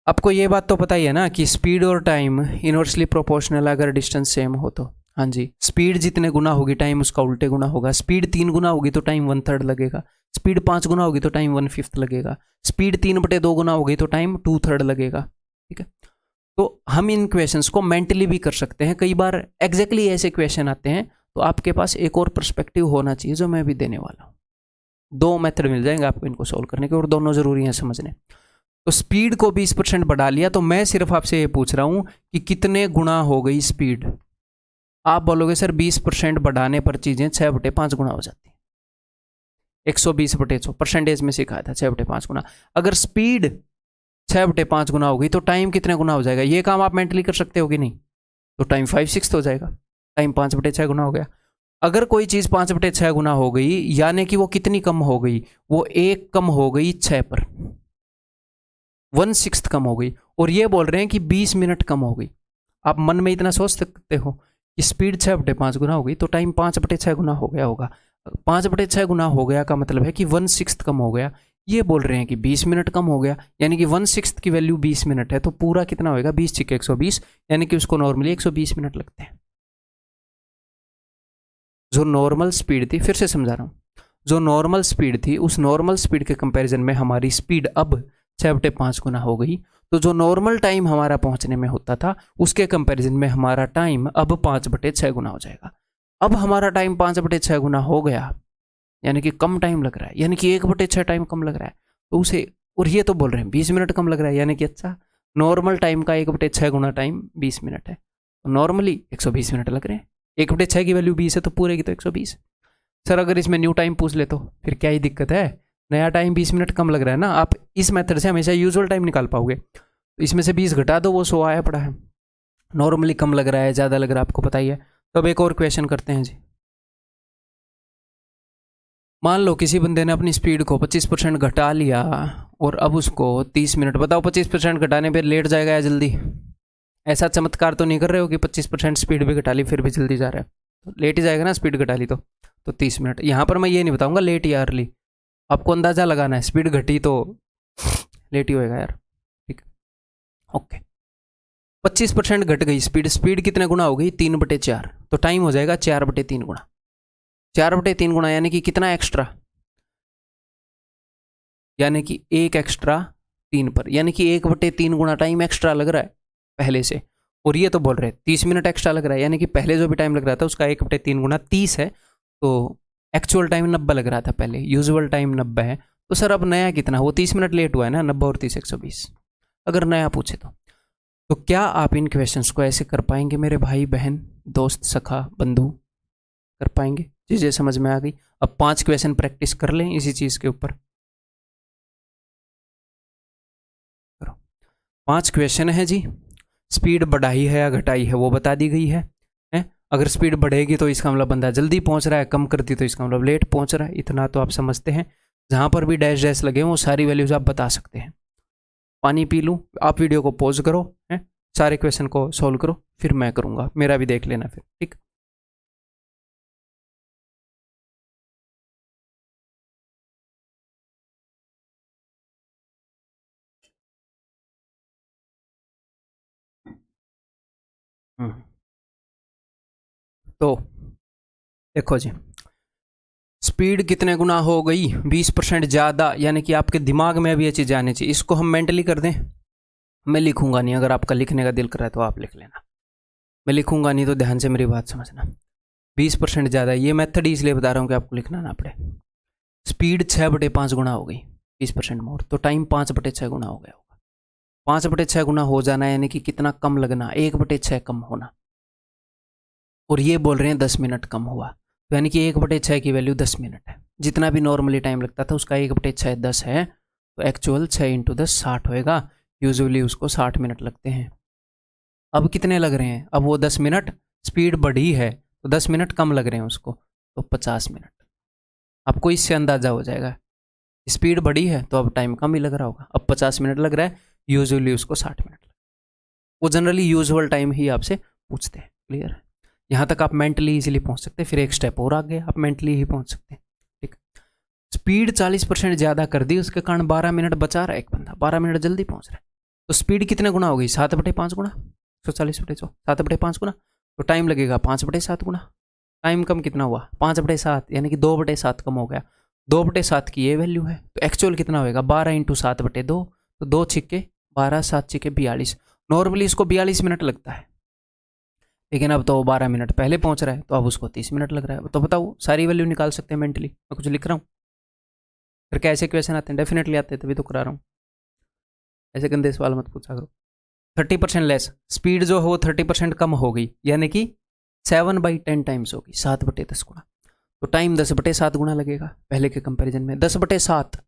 आपको ये बात तो पता ही है ना कि स्पीड और टाइम इनवर्सली प्रोपोर्शनल अगर डिस्टेंस सेम हो तो। हाँ जी, स्पीड जितने गुना होगी टाइम उसका उल्टे गुना होगा। स्पीड 3 गुना होगी तो टाइम 1/3 लगेगा। स्पीड 5 गुना होगी तो टाइम 1/5 लगेगा। स्पीड 3/2 गुना होगी तो टाइम 2/3 लगेगा, ठीक है। तो हम इन क्वेश्चंस को मेंटली भी कर सकते हैं। कई बार एग्जैक्टली ऐसे क्वेश्चन आते हैं तो आपके पास एक और पर्सपेक्टिव होना चाहिए जो मैं भी देने वाला हूँ। 2 मेथड मिल जाएंगे आपको इनको सोल्व करने के और दोनों जरूरी हैं समझने। तो स्पीड को 20% बढ़ा लिया तो मैं सिर्फ आपसे ये पूछ रहा हूं कि कितने गुना हो गई स्पीड। आप बोलोगे सर 20% बढ़ाने पर चीजें 6/5 गुना हो जाती है। 120/100 परसेंटेज में सिखाया था 6/5 गुना। अगर स्पीड 6/5 गुना हो गई तो टाइम कितने गुना हो जाएगा, ये काम आप मेंटली कर सकते हो कि नहीं। तो टाइम 5/6 हो जाएगा, टाइम 5/6 गुना हो गया। अगर कोई चीज 5/6 गुना हो गई यानी कि वो कितनी कम हो गई, वो 1 कम हो गई 6 पर, 1/6 कम हो गई। और ये बोल रहे हैं कि 20 मिनट कम हो गई। आप मन में इतना सोच सकते हो कि स्पीड 6/5 गुना हो गई तो टाइम 5/6 गुना हो गया होगा। 5/6 गुना हो गया का मतलब है कि 1/6 कम हो गया। ये बोल रहे हैं कि 20 मिनट कम हो गया, यानी कि 1/6 की वैल्यू 20 मिनट है तो पूरा कितना होगा 20 × 120, यानी कि उसको नॉर्मली 120 मिनट लगते हैं। जो नॉर्मल स्पीड थी, फिर से समझा रहा हूं, जो नॉर्मल स्पीड थी उस नॉर्मल स्पीड के कंपैरिजन में हमारी स्पीड अब 6/5 गुना हो गई। तो जो नॉर्मल टाइम हमारा पहुंचने में होता था उसके कंपैरिजन में हमारा टाइम अब 5/6 गुना हो जाएगा। अब हमारा टाइम 5/6 गुना हो गया, यानी कि कम टाइम लग रहा है, यानी कि 1/6 टाइम कम लग रहा है। तो उसे, और ये तो बोल रहे हैं 20 मिनट कम लग रहा है, यानी कि अच्छा नॉर्मल टाइम का 1/6 गुना टाइम 20 मिनट है, तो नॉर्मली 120 मिनट लग रहे हैं। 1/6 की वैल्यू 20 है तो पूरे की तो 120। सर अगर इसमें न्यू टाइम पूछ ले तो फिर क्या ही दिक्कत है, नया टाइम 20 मिनट कम लग रहा है ना। आप इस मेथड से हमेशा यूजुअल टाइम निकाल पाओगे। तो इसमें से 20 घटा दो, वो 100 आया पड़ा है। नॉर्मली कम लग रहा है ज़्यादा लग रहा है आपको पता ही है। तो अब एक और क्वेश्चन करते हैं जी। मान लो किसी बंदे ने अपनी स्पीड को 25% घटा लिया और अब उसको 30 मिनट, बताओ 25% घटाने पर लेट जाएगा या जल्दी। ऐसा चमत्कार तो नहीं कर रहे हो कि 25% स्पीड भी घटा ली फिर भी जल्दी जा रहा है, तो लेट ही जाएगा ना स्पीड घटा ली तो 30 मिनट। यहाँ पर मैं ये नहीं बताऊंगा लेट या अर्ली, आपको अंदाजा लगाना है। स्पीड घटी तो लेट ही होएगा यार, ठीक है, ओके। 25% घट गई स्पीड, स्पीड कितने गुना हो गई 3/4, तो टाइम हो जाएगा 4/3 गुना। 4/3 गुना यानी कि कितना एक्स्ट्रा, यानी कि 1 एक्स्ट्रा 3 पर, यानी कि 1/3 गुना टाइम एक्स्ट्रा लग रहा है पहले से। और ये तो बोल रहे हैं 30 मिनट एक्स्ट्रा लग रहा है, यानी कि पहले जो भी टाइम लग रहा था उसका 1/3 गुना 30 है, तो एक्चुअल टाइम 90 लग रहा था पहले, यूजुअल टाइम 90 है। तो सर अब नया कितना, वो 30 मिनट लेट हुआ है ना, 90 और 30 120। अगर नया पूछे तो क्या आप इन क्वेश्चंस को ऐसे कर पाएंगे मेरे भाई बहन दोस्त सखा बंधु, कर पाएंगे? चीज़ें समझ में आ गई। अब 5 क्वेश्चन प्रैक्टिस कर लें इसी चीज़ के ऊपर। 5 क्वेश्चन है जी। स्पीड बढ़ाई है या घटाई है वो बता दी गई है। अगर स्पीड बढ़ेगी तो इसका मतलब बंदा जल्दी पहुंच रहा है, कम करती तो इसका मतलब लेट पहुंच रहा है। इतना तो आप समझते हैं। जहां पर भी डैश डैश लगे वो सारी वैल्यूज आप बता सकते हैं। पानी पी लूँ, आप वीडियो को पॉज करो, सारे क्वेश्चन को सॉल्व करो, फिर मैं करूँगा, मेरा भी देख लेना फिर, ठीक। तो देखो जी, स्पीड कितने गुना हो गई 20% ज़्यादा, यानी कि आपके दिमाग में भी ये चीज़ आनी चाहिए। इसको हम मेंटली कर दें, मैं लिखूंगा नहीं, अगर आपका लिखने का दिल कर रहा है तो आप लिख लेना, मैं लिखूंगा नहीं, तो ध्यान से मेरी बात समझना। 20% ज़्यादा, ये मेथड इसलिए बता रहा हूँ कि आपको लिखना ना पड़े। स्पीड 6/5 गुना हो गई, 20% मोर, तो टाइम 5/6 गुना हो गया होगा। 5/6 गुना हो जाना यानी कि कितना कम लगना, 1/6 कम होना। और ये बोल रहे हैं 10 मिनट कम हुआ, तो यानी कि 1/6 की वैल्यू 10 मिनट है। जितना भी नॉर्मली टाइम लगता था उसका 1/6 10 है, तो एक्चुअल 6 × 10 60 होएगा। यूजुअली उसको 60 मिनट लगते हैं। अब कितने लग रहे हैं, अब वो 10 मिनट, स्पीड बढ़ी है तो 10 मिनट कम लग रहे हैं उसको, तो 50 मिनट। आपको इससे अंदाजा हो जाएगा, स्पीड बढ़ी है तो अब टाइम कम ही लग रहा होगा। अब 50 मिनट लग रहा है, यूजुअली उसको 60 मिनट लगते हैं। वो जनरली यूजुअल टाइम ही आपसे पूछते हैं। क्लियर है? यहाँ तक आप मेंटली इजीली पहुँच सकते हैं, फिर एक स्टेप और आगे आप मेंटली ही पहुँच सकते हैं। ठीक, स्पीड 40% ज़्यादा कर दी, उसके कारण 12 मिनट बचा रहा है एक बंदा, 12 मिनट जल्दी पहुँच रहा है। तो स्पीड कितने गुना होगी? 7/5 गुना, 140/100, 7/5 गुना। तो टाइम लगेगा 5/7 गुना। टाइम कम कितना हुआ? 5/7, यानी कि 2/7 कम हो गया। 2/7 की ये वैल्यू है, तो एक्चुअल कितना होगा? 12 × 7/2, तो 2 छिक्के 12, 7 छिक्के 42। नॉर्मली इसको 42 मिनट लगता है, लेकिन अब तो 12 मिनट पहले पहुंच रहा है, तो अब उसको 30 मिनट लग रहा है। तो बताओ, सारी वैल्यू निकाल सकते हैं मेंटली। मैं कुछ लिख रहा हूँ, फिर कैसे क्वेश्चन आते हैं? डेफिनेटली आते हैं, तभी तो करा रहा हूँ। ऐसे गंदे सवाल मत पूछा करो। 30% लेस, स्पीड जो हो 30% कम हो गई, यानी कि 7/10 टाइम्स होगी, 7/10 गुना। तो टाइम 10/7 गुना लगेगा पहले के कंपैरिजन में। 10/7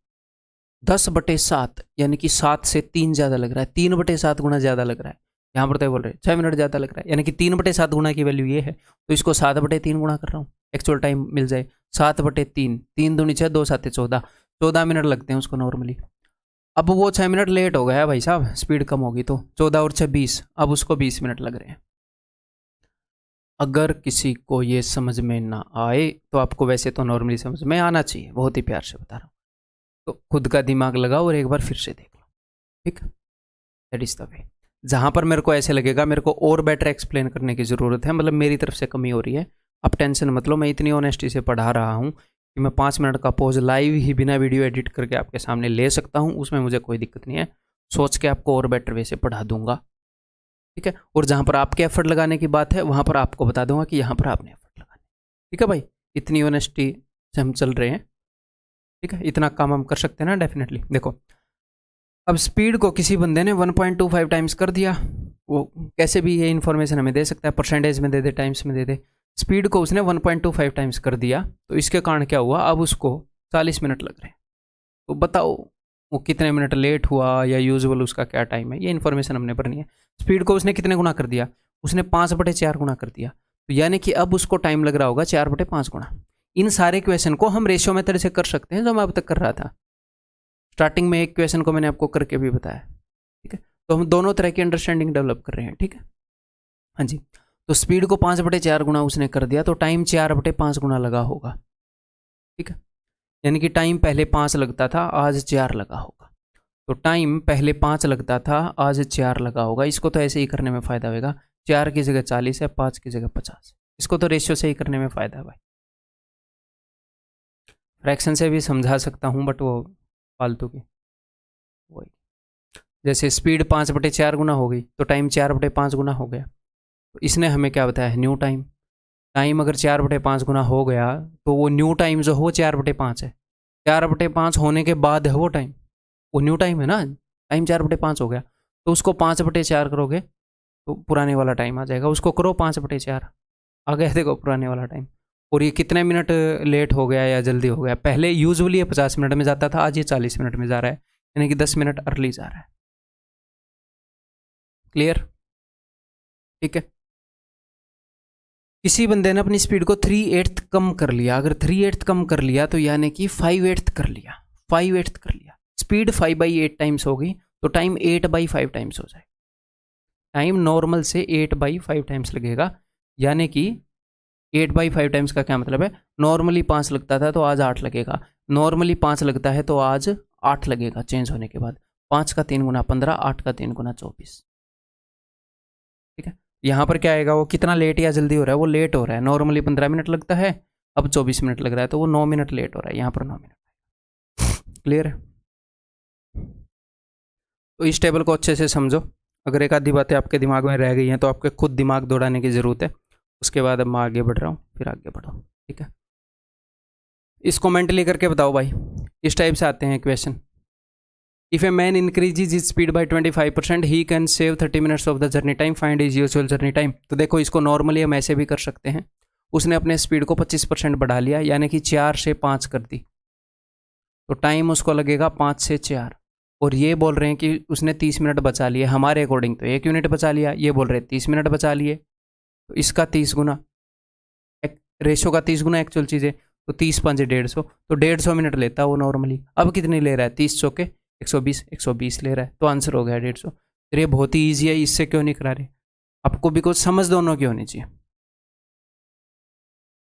यानी कि 7 से 3 ज़्यादा लग रहा है, 3/7 गुना ज़्यादा लग रहा है। यहाँ पर तो बोल रहे हैं 6 मिनट ज़्यादा लग रहा है, यानी कि 3/7 गुना की वैल्यू ये है, तो इसको 7/3 गुना कर रहा हूँ, एक्चुअल टाइम मिल जाए 7/3। 3 दूनी 6, 2 7 14, 14 मिनट लगते हैं उसको नॉर्मली। अब वो 6 मिनट लेट हो गया भाई साहब, स्पीड कम होगी तो 14 और 6 20, अब उसको 20 मिनट लग रहे हैं। अगर किसी को ये समझ में ना आए तो आपको वैसे तो नॉर्मली समझ में आना चाहिए, बहुत ही प्यार से बता रहा हूँ, तो खुद का दिमाग लगाओ और एक बार फिर से देख लो। ठीक, दैट इज द वे। जहाँ पर मेरे को ऐसे लगेगा मेरे को और बेटर एक्सप्लेन करने की ज़रूरत है, मतलब मेरी तरफ से कमी हो रही है, आप टेंशन मत लो। मैं इतनी ऑनेस्टी से पढ़ा रहा हूँ कि मैं 5 मिनट का पॉज लाइव ही बिना वीडियो एडिट करके आपके सामने ले सकता हूँ, उसमें मुझे कोई दिक्कत नहीं है। सोच के आपको और बेटर वे से पढ़ा दूंगा। ठीक है, और जहाँ पर आपके एफर्ट लगाने की बात है वहाँ पर आपको बता दूंगा कि यहाँ पर आपने एफर्ट लगाने। ठीक है भाई, इतनी ऑनेस्टी से हम चल रहे हैं। ठीक है, इतना काम हम कर सकते हैं ना, डेफिनेटली। देखो, अब स्पीड को किसी बंदे ने 1.25 टाइम्स कर दिया, वो कैसे भी ये इन्फॉर्मेशन हमें दे सकता है, परसेंटेज में दे दे, टाइम्स में दे दे। स्पीड को उसने 1.25 टाइम्स कर दिया, तो इसके कारण क्या हुआ? अब उसको 40 मिनट लग रहे हैं। तो बताओ वो कितने मिनट लेट हुआ, या यूजुअल उसका क्या टाइम है, ये इन्फॉर्मेशन हमने भरनी है। स्पीड को उसने कितने गुना कर दिया? उसने 5/4 गुना कर दिया, तो यानी कि अब उसको टाइम लग रहा होगा 4/5 गुना। इन सारे क्वेश्चन को हम रेशियो मेथड से कर सकते हैं, जो मैं अब तक कर रहा था। स्टार्टिंग में एक क्वेश्चन को मैंने आपको करके भी बताया। ठीक है, तो हम दोनों तरह की अंडरस्टैंडिंग डेवलप कर रहे हैं। ठीक है, हाँ जी। तो स्पीड को 5/4 गुना उसने कर दिया, तो टाइम 4/5 गुना लगा होगा। ठीक है, यानी कि टाइम पहले 5 लगता था, आज 4 लगा होगा। तो टाइम पहले 5 लगता था, आज 4 लगा होगा। इसको तो ऐसे ही करने में फ़ायदा होगा, 4 की जगह 40 है, 5 की जगह 50। इसको तो रेशियो से ही करने में फ़ायदा है भाई। फ्रैक्शन से भी समझा सकता हूँ, बट वो फालतू की वही। जैसे स्पीड 5/4 गुना हो गई, तो टाइम 4/5 गुना हो गया। तो इसने हमें क्या बताया है? New time. टाइम अगर 4/5 गुना हो गया, तो वो न्यू टाइम जो हो 4/5 है। 4/5 होने के बाद है वो टाइम, वो न्यू टाइम है ना। टाइम 4/5 हो गया, तो उसको 5/4 करोगे तो पुराने वाला टाइम आ जाएगा। उसको करो 5/4, आ गया देखो पुराने वाला टाइम। और ये कितने मिनट लेट हो गया या जल्दी हो गया? पहले यूजुअली ये 50 मिनट में जाता था, आज ये 40 मिनट में जा रहा है, यानी कि 10 मिनट अर्ली जा रहा है। क्लियर? ठीक है, किसी बंदे ने अपनी स्पीड को 3/8 कम कर लिया। अगर 3/8 कम कर लिया, तो यानी कि 5/8 कर लिया, 5/8 कर लिया। स्पीड 5/8 टाइम्स हो गई, तो टाइम 8/5 टाइम्स हो जाए। टाइम नॉर्मल से 8/5 टाइम्स लगेगा, यानी कि 8/5 टाइम्स का क्या मतलब है? नॉर्मली 5 लगता था, तो आज 8 लगेगा। नॉर्मली 5 लगता है, तो आज 8 लगेगा चेंज होने के बाद। 5 का 3 गुना 15, 8 का 3 गुना 24। ठीक है, यहाँ पर क्या आएगा? वो कितना लेट या जल्दी हो रहा है? वो लेट हो रहा है। नॉर्मली 15 मिनट लगता है, अब 24 मिनट लग रहा है, तो वो 9 मिनट लेट हो रहा है। यहाँ पर 9 मिनट। क्लियर है? तो इस टेबल को अच्छे से समझो। अगर एक आधी बातें आपके दिमाग में रह गई हैं, तो आपके खुद दिमाग दौड़ाने की ज़रूरत है। उसके बाद अब मैं आगे बढ़ रहा हूँ, फिर आगे बढ़ो। ठीक है, इसको मेंटली करके बताओ भाई। इस टाइप से आते हैं question. If a man increases his speed bye 25%, he can save 30 minutes of the journey time, find his usual journey time. तो देखो, इसको नॉर्मली हम ऐसे भी कर सकते हैं। उसने अपने स्पीड को 25% बढ़ा लिया, यानी कि 4 से 5 कर दी, तो टाइम उसको लगेगा 5 से 4। और ये बोल रहे हैं कि उसने 30 मिनट बचा लिए, हमारे अकॉर्डिंग तो 1 यूनिट बचा लिया। ये बोल रहे हैं 30 मिनट बचा लिए, तो इसका 30 गुना, रेशो का 30 गुना एक्चुअल चीज़ है, तो 30 5 150, तो 150 मिनट लेता है वो नॉर्मली। अब कितनी ले रहा है? 30 चौके 120, 120 ले रहा है, तो आंसर हो गया 150। तो ये बहुत ही ईजी है, इससे क्यों नहीं करा रहे? आपको भी कुछ समझ दोनों की होनी चाहिए।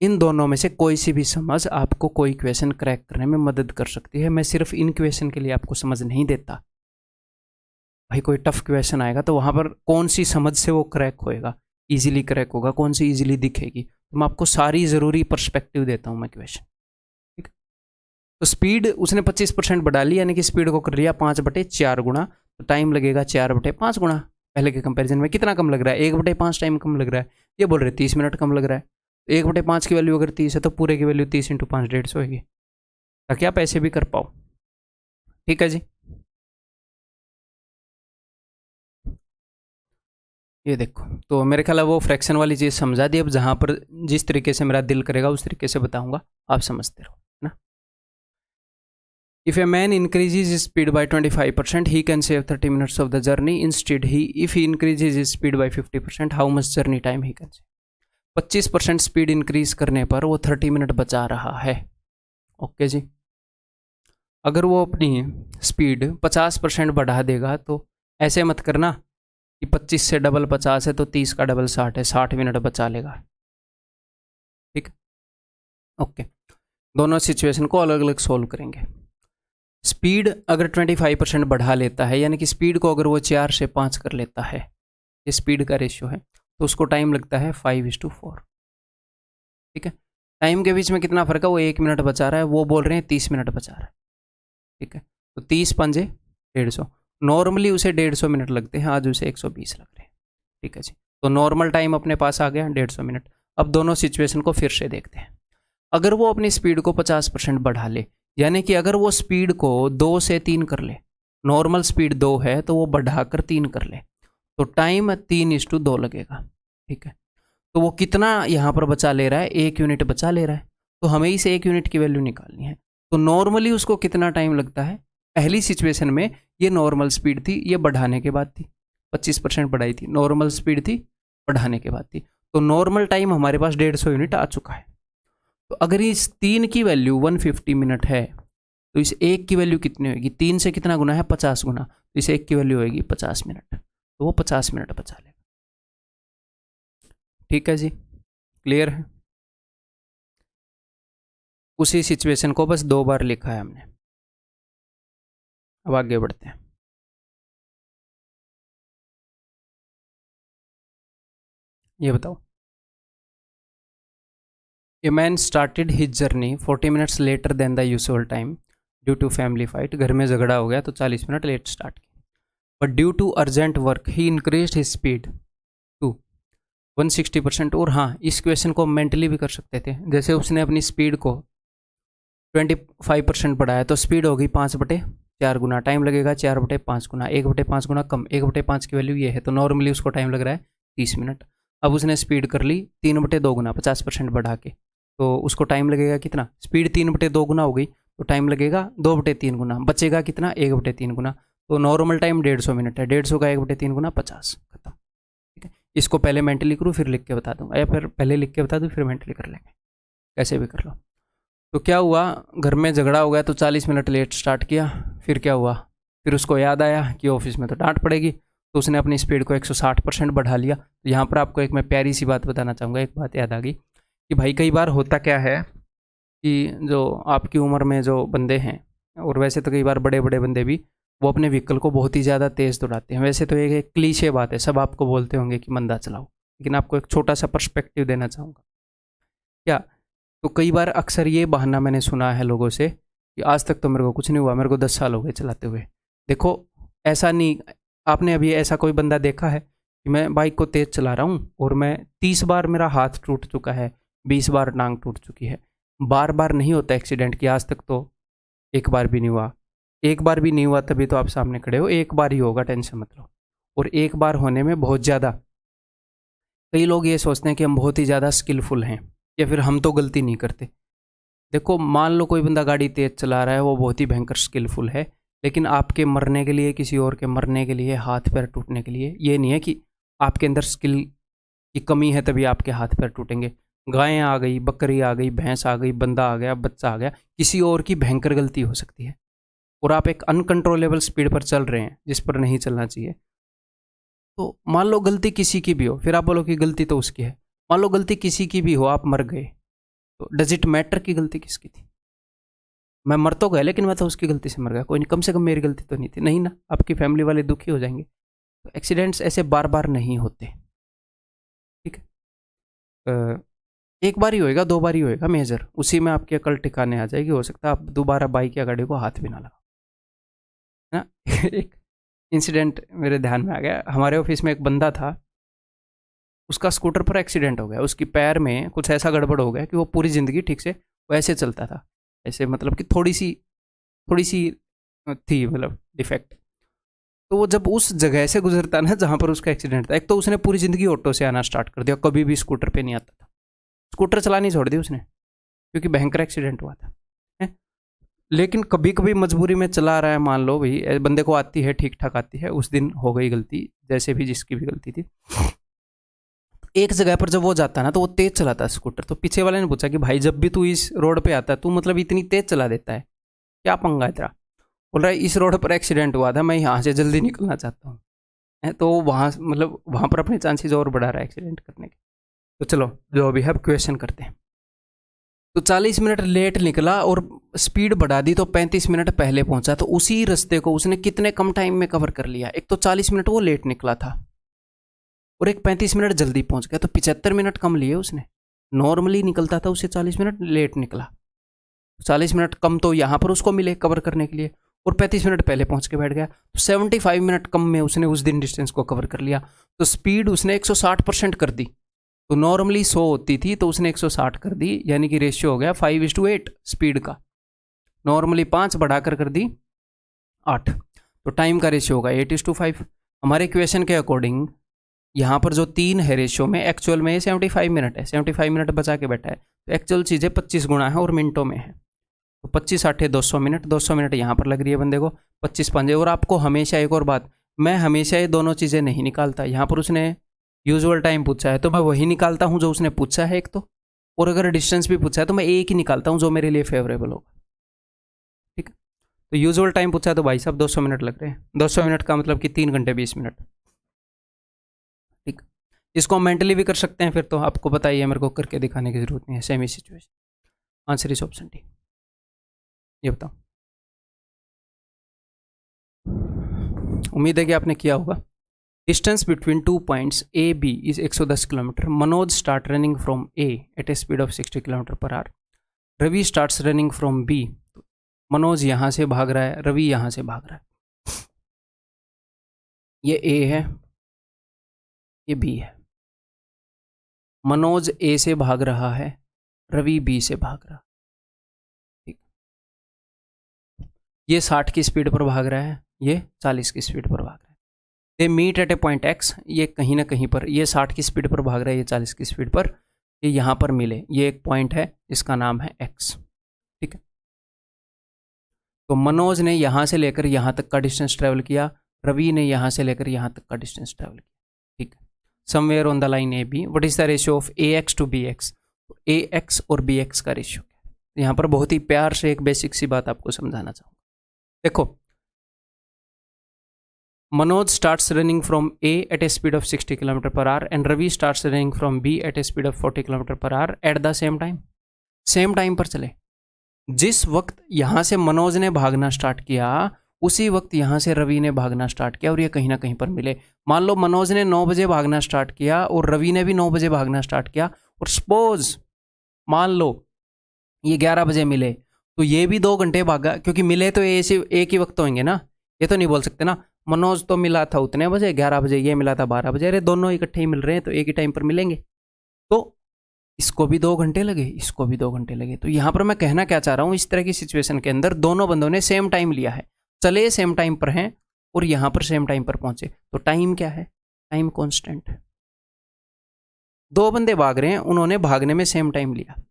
इन दोनों में से कोई सी भी समझ आपको कोई क्वेश्चन क्रैक करने में मदद कर सकती है। मैं सिर्फ इन क्वेश्चन के लिए आपको समझ नहीं देता। भाई कोई टफ क्वेश्चन आएगा तो वहां पर कौन सी समझ से वो क्रैक होएगा, इजीली क्रैक होगा, कौन सी इजीली दिखेगी, तो मैं आपको सारी ज़रूरी पर्सपेक्टिव देता हूँ मैं क्वेश्चन। ठीक है, तो स्पीड उसने 25% बढ़ा ली, यानी कि स्पीड को कर लिया 5/4 गुना, तो टाइम लगेगा 4/5 गुना। पहले के कंपैरिजन में कितना कम लग रहा है? 1/5 टाइम कम लग रहा है। ये बोल रहे 30 मिनट कम लग रहा है। 1/5 की वैल्यू अगर 30 है तो पूरे की वैल्यू 30 × 5 150 होगी, ताकि आप ऐसे भी कर पाओ। ठीक है जी, ये देखो, तो मेरे ख्याल है वो फ्रैक्शन वाली चीज़ समझा दी। अब जहाँ पर जिस तरीके से मेरा दिल करेगा उस तरीके से बताऊंगा, आप समझते रहो ना। If a man increases his speed by 25%, he can save 30 minutes of the journey. Instead, if he increases his speed by 50%, how much journey time he can save? 25% speed increase करने पर वो 30 मिनट बचा रहा है। Okay जी, अगर वो अपनी speed 50% बढ़ा देगा तो ऐसे मत करना कि 25 से डबल 50 है तो 30 का डबल 60 है, 60 मिनट बचा लेगा। ठीक, ओके, दोनों सिचुएशन को अलग अलग सोल्व करेंगे। स्पीड अगर 25% बढ़ा लेता है, यानी कि स्पीड को अगर वो 4 से 5 कर लेता है, ये स्पीड का रेशियो है, तो उसको टाइम लगता है 5:4। ठीक है, टाइम के बीच में कितना फर्क है? वो 1 मिनट बचा रहा है, वो बोल रहे हैं 30 मिनट बचा रहा है। ठीक है, तो 30 पंजे 150, नॉर्मली उसे 150 मिनट लगते हैं, आज उसे 120 लग रहे हैं। ठीक है जी, तो नॉर्मल टाइम अपने पास आ गया 150 मिनट। अब दोनों सिचुएशन को फिर से देखते हैं। अगर वो अपनी स्पीड को 50% बढ़ा ले, यानी कि अगर वो स्पीड को 2 से 3 कर ले, नॉर्मल स्पीड 2 है तो वो बढ़ाकर 3 कर ले, तो टाइम 3:2 लगेगा। ठीक है, तो वो कितना यहाँ पर बचा ले रहा है? 1 यूनिट बचा ले रहा है, तो हमें इस 1 यूनिट की वैल्यू निकालनी है। तो नॉर्मली उसको कितना टाइम लगता है? पहली सिचुएशन में ये नॉर्मल स्पीड थी, ये बढ़ाने के बाद थी, 25% बढ़ाई थी, नॉर्मल स्पीड थी, बढ़ाने के बाद थी, तो नॉर्मल टाइम हमारे पास 150 यूनिट आ चुका है। तो अगर इस 3 की वैल्यू 150 मिनट है, तो इस 1 की वैल्यू कितनी होगी? 3 से कितना गुना है? 50 गुना, तो इस 1 की वैल्यू होगी 50 मिनट, तो वो 50 मिनट बचा लेगा। ठीक है जी, क्लियर है? उसी सिचुएशन को बस 2 बार लिखा है हमने। अब आगे बढ़ते हैं। ये बताओ, a man started his journey 40 minutes later than the usual time due to family fight. घर में झगड़ा हो गया तो 40 मिनट लेट स्टार्ट किया, but due to urgent work he increased his speed to 160%। और हाँ, इस क्वेश्चन को मेंटली भी कर सकते थे, जैसे उसने अपनी स्पीड को 25% बढ़ाया तो स्पीड होगी 5/4 गुना, टाइम लगेगा 4/5 गुना, 1/5 गुना कम, 1/5 की वैल्यू ये है, तो नॉर्मली उसको टाइम लग रहा है 30 मिनट। अब उसने स्पीड कर ली 3/2 गुना, 50% बढ़ा के, तो उसको टाइम लगेगा कितना? स्पीड 3/2 गुना हो गई तो टाइम लगेगा 2/3 गुना, बचेगा कितना? 1/3 गुना, तो नॉर्मल टाइम 150 मिनट है, 150 का 1/3 गुना 50, खत्म। ठीक है, इसको पहले मेंटली करूँ फिर लिख के बता दूंगा, या फिर पहले लिख के बता दूँ फिर मेंटली कर लेंगे, कैसे भी कर लो। तो क्या हुआ, घर में झगड़ा हो गया तो 40 मिनट लेट स्टार्ट किया, फिर क्या हुआ? फिर उसको याद आया कि ऑफिस में तो डांट पड़ेगी, तो उसने अपनी स्पीड को 160% बढ़ा लिया। तो यहाँ पर आपको एक मैं प्यारी सी बात बताना चाहूँगा, एक बात याद आ गई कि भाई कई बार होता क्या है कि जो आपकी उम्र में जो बंदे हैं, और वैसे तो कई बार बड़े बड़े बंदे भी, वो अपने व्हीकल को बहुत ही ज़्यादा तेज़ दौड़ाते हैं। वैसे तो एक क्लीशे बात है, सब आपको बोलते होंगे कि मंदा चलाओ, लेकिन आपको एक छोटा सा पर्सपेक्टिव देना चाहूँगा। क्या, तो कई बार अक्सर ये बहाना मैंने सुना है लोगों से कि आज तक तो मेरे को कुछ नहीं हुआ, मेरे को 10 साल हो गए चलाते हुए। देखो, ऐसा नहीं, आपने अभी ऐसा कोई बंदा देखा है कि मैं बाइक को तेज़ चला रहा हूँ और मैं 30 बार मेरा हाथ टूट चुका है, 20 बार टांग टूट चुकी है, बार बार नहीं होता एक्सीडेंट की, आज तक तो एक बार भी नहीं हुआ। एक बार भी नहीं हुआ तभी तो आप सामने खड़े हो, एक बार ही होगा, टेंशन मत लो। और एक बार होने में बहुत ज़्यादा, कई लोग ये सोचते हैं कि हम बहुत ही ज़्यादा स्किलफुल हैं या फिर हम तो गलती नहीं करते। देखो, मान लो कोई बंदा गाड़ी तेज़ चला रहा है, वो बहुत ही भयंकर स्किलफुल है, लेकिन आपके मरने के लिए, किसी और के मरने के लिए, हाथ पैर टूटने के लिए, ये नहीं है कि आपके अंदर स्किल की कमी है तभी आपके हाथ पैर टूटेंगे। गायें आ गई, बकरी आ गई, भैंस आ गई, बंदा आ गया, बच्चा आ गया, किसी और की भयंकर गलती हो सकती है, और आप एक अनकंट्रोलेबल स्पीड पर चल रहे हैं जिस पर नहीं चलना चाहिए, तो मान लो गलती किसी की भी हो, फिर आप बोलो कि गलती तो उसकी है। मान लो गलती किसी की भी हो, आप मर गए, तो डज इट मैटर कि गलती किसकी थी? मैं मर तो गया लेकिन मैं तो उसकी गलती से मर गया, कोई नहीं, कम से कम मेरी गलती तो नहीं थी, नहीं ना? आपकी फैमिली वाले दुखी हो जाएंगे। तो एक्सीडेंट्स ऐसे बार बार नहीं होते, ठीक है? एक बार ही होएगा, 2 बार ही होएगा मेजर, उसी में आपकी अकल ठिकाने आ जाएगी। हो सकता है आप दोबारा बाइक या गाड़ी को हाथ भी ना लगाओ, है ना? एक इंसिडेंट मेरे ध्यान में आ गया। हमारे ऑफिस में एक बंदा था, उसका स्कूटर पर एक्सीडेंट हो गया। उसकी पैर में कुछ ऐसा गड़बड़ हो गया कि वो पूरी ज़िंदगी ठीक से वैसे चलता था, ऐसे मतलब कि थोड़ी सी थी मतलब डिफेक्ट। तो वो जब उस जगह से गुजरता ना जहाँ पर उसका एक्सीडेंट था, एक तो उसने पूरी ज़िंदगी ऑटो से आना स्टार्ट कर दिया, कभी भी स्कूटर पे नहीं आता था, स्कूटर चलानी छोड़ दी उसने, क्योंकि भयंकर एक्सीडेंट हुआ था, है? लेकिन कभी कभी मजबूरी में चला रहा है, मान लो भाई बंदे को आती है, ठीक ठाक आती है, उस दिन हो गई गलती, जैसे भी जिसकी भी गलती थी। एक जगह पर जब वो जाता ना तो वो तेज चलाता है स्कूटर। तो पीछे वाले ने पूछा कि भाई जब भी तू इस रोड पे आता है तू मतलब इतनी तेज चला देता है, क्या पंगा है तेरा? बोल रहा है इस रोड पर एक्सीडेंट हुआ था, मैं यहाँ से जल्दी निकलना चाहता हूँ। तो वहाँ मतलब वहाँ पर अपने चांसेस और बढ़ा रहा है एक्सीडेंट करने के। तो चलो जो अभी है क्वेश्चन करते हैं। तो 40 मिनट लेट निकला और स्पीड बढ़ा दी तो 35 मिनट पहले पहुंचा, तो उसी रास्ते को उसने कितने कम टाइम में कवर कर लिया? एक तो 40 मिनट वो लेट निकला था और एक 35 मिनट जल्दी पहुंच गया, तो 75 मिनट कम लिए उसने। नॉर्मली निकलता था उससे 40 मिनट लेट निकला, 40 मिनट कम तो यहाँ पर उसको मिले कवर करने के लिए, और 35 मिनट पहले पहुंच के बैठ गया, तो 75 मिनट कम में उसने उस दिन डिस्टेंस को कवर कर लिया। तो स्पीड उसने 160% कर दी। तो नॉर्मली 100 होती थी तो उसने 160 कर दी, यानी कि रेशियो हो गया 5:8 स्पीड का। नॉर्मली 5 बढ़ाकर कर दी 8, तो टाइम का रेशियो होगा 8:5। हमारे क्वेश्चन के अकॉर्डिंग यहाँ पर जो 3 है रेशियो में, एक्चुअल में 75 मिनट है, 75 मिनट बचा के बैठा है, तो एक्चुअल चीज़ें 25 गुना है और मिनटों में है। तो 25 8 200 मिनट, 200 मिनट यहाँ पर लग रही है बंदे को, 25 पंजे। और आपको हमेशा एक और बात, मैं हमेशा ये दोनों चीज़ें नहीं निकालता। यहाँ पर उसने यूजुअल टाइम पूछा है तो मैं वही निकालता हूँ जो उसने पूछा है एक तो, और अगर डिस्टेंस भी पूछा है तो मैं एक ही निकालता हूँ जो मेरे लिए फेवरेबल होगा, ठीक है? तो यूजुअल टाइम पूछा है तो भाई साहब 200 मिनट लग रहे हैं, 200 मिनट का मतलब कि 3 घंटे 20 मिनट, ठीक। इसको मेंटली भी कर सकते हैं, फिर तो आपको बताइए, मेरे को करके दिखाने की जरूरत नहीं है। Same situation, answer is option D. ये बताओ, उम्मीद है कि आपने किया होगा। Distance between 2 points A B is 110 kilometre. Manoj start running from A at a speed of 60 kilometre per hour. Ravi starts running from B. Manoj यहाँ से भाग रहा है, रवि यहाँ से भाग रहा है। ये ए है, ये बी है। मनोज ए से भाग रहा है, रवि बी से भाग रहा है, ठीक। ये 60 की स्पीड पर भाग रहा है, ये 40 की स्पीड पर भाग रहा है। They meet at a point X, ये कहीं ना कहीं पर, ये 60 की स्पीड पर भाग रहा है, ये 40 की स्पीड पर, ये यहाँ पर मिले। ये एक पॉइंट है, इसका नाम है एक्स, ठीक है। तो मनोज ने यहाँ से लेकर यहाँ तक का डिस्टेंस ट्रेवल किया, रवि ने यहाँ से लेकर यहाँ तक का डिस्टेंस ट्रेवल किया, ठीक है। Somewhere on the line A B, what is the ratio of A X to B X? A X और बी एक्स का रेशियो क्या है? यहाँ पर बहुत ही प्यार से एक बेसिक सी बात आपको समझाना चाहूँगा। देखो, Manoj starts running from A at a speed of 60 km per hour and Ravi starts running from B at a speed of 40 km per hour at the same time. Same time पर चले। जिस वक्त यहाँ से मनोज ने भागना start किया उसी वक्त यहाँ से रवि ने भागना स्टार्ट किया और ये कहीं ना कहीं पर मिले। मान लो मनोज ने 9 बजे भागना स्टार्ट किया और रवि ने भी 9 बजे भागना स्टार्ट किया, और सपोज मान लो ये 11 बजे मिले, तो ये भी 2 घंटे भागा, क्योंकि मिले तो एक ही वक्त होंगे ना। ये तो नहीं बोल सकते ना मनोज तो मिला था उतने बजे 11 बजे, ये मिला था 12 बजे, अरे दोनों इकट्ठे ही मिल रहे हैं तो एक ही टाइम पर मिलेंगे। तो इसको भी 2 घंटे लगे, इसको भी 2 घंटे लगे। तो यहाँ पर मैं कहना क्या चाह रहा हूँ, इस तरह की सिचुएशन के अंदर दोनों बंदों ने सेम टाइम लिया है, चले सेम टाइम पर हैं और यहाँ पर सेम टाइम पर पहुंचे। तो टाइम क्या है? टाइम कॉन्स्टेंट है। 2 बंदे भाग रहे हैं, उन्होंने भागने में सेम टाइम लिया,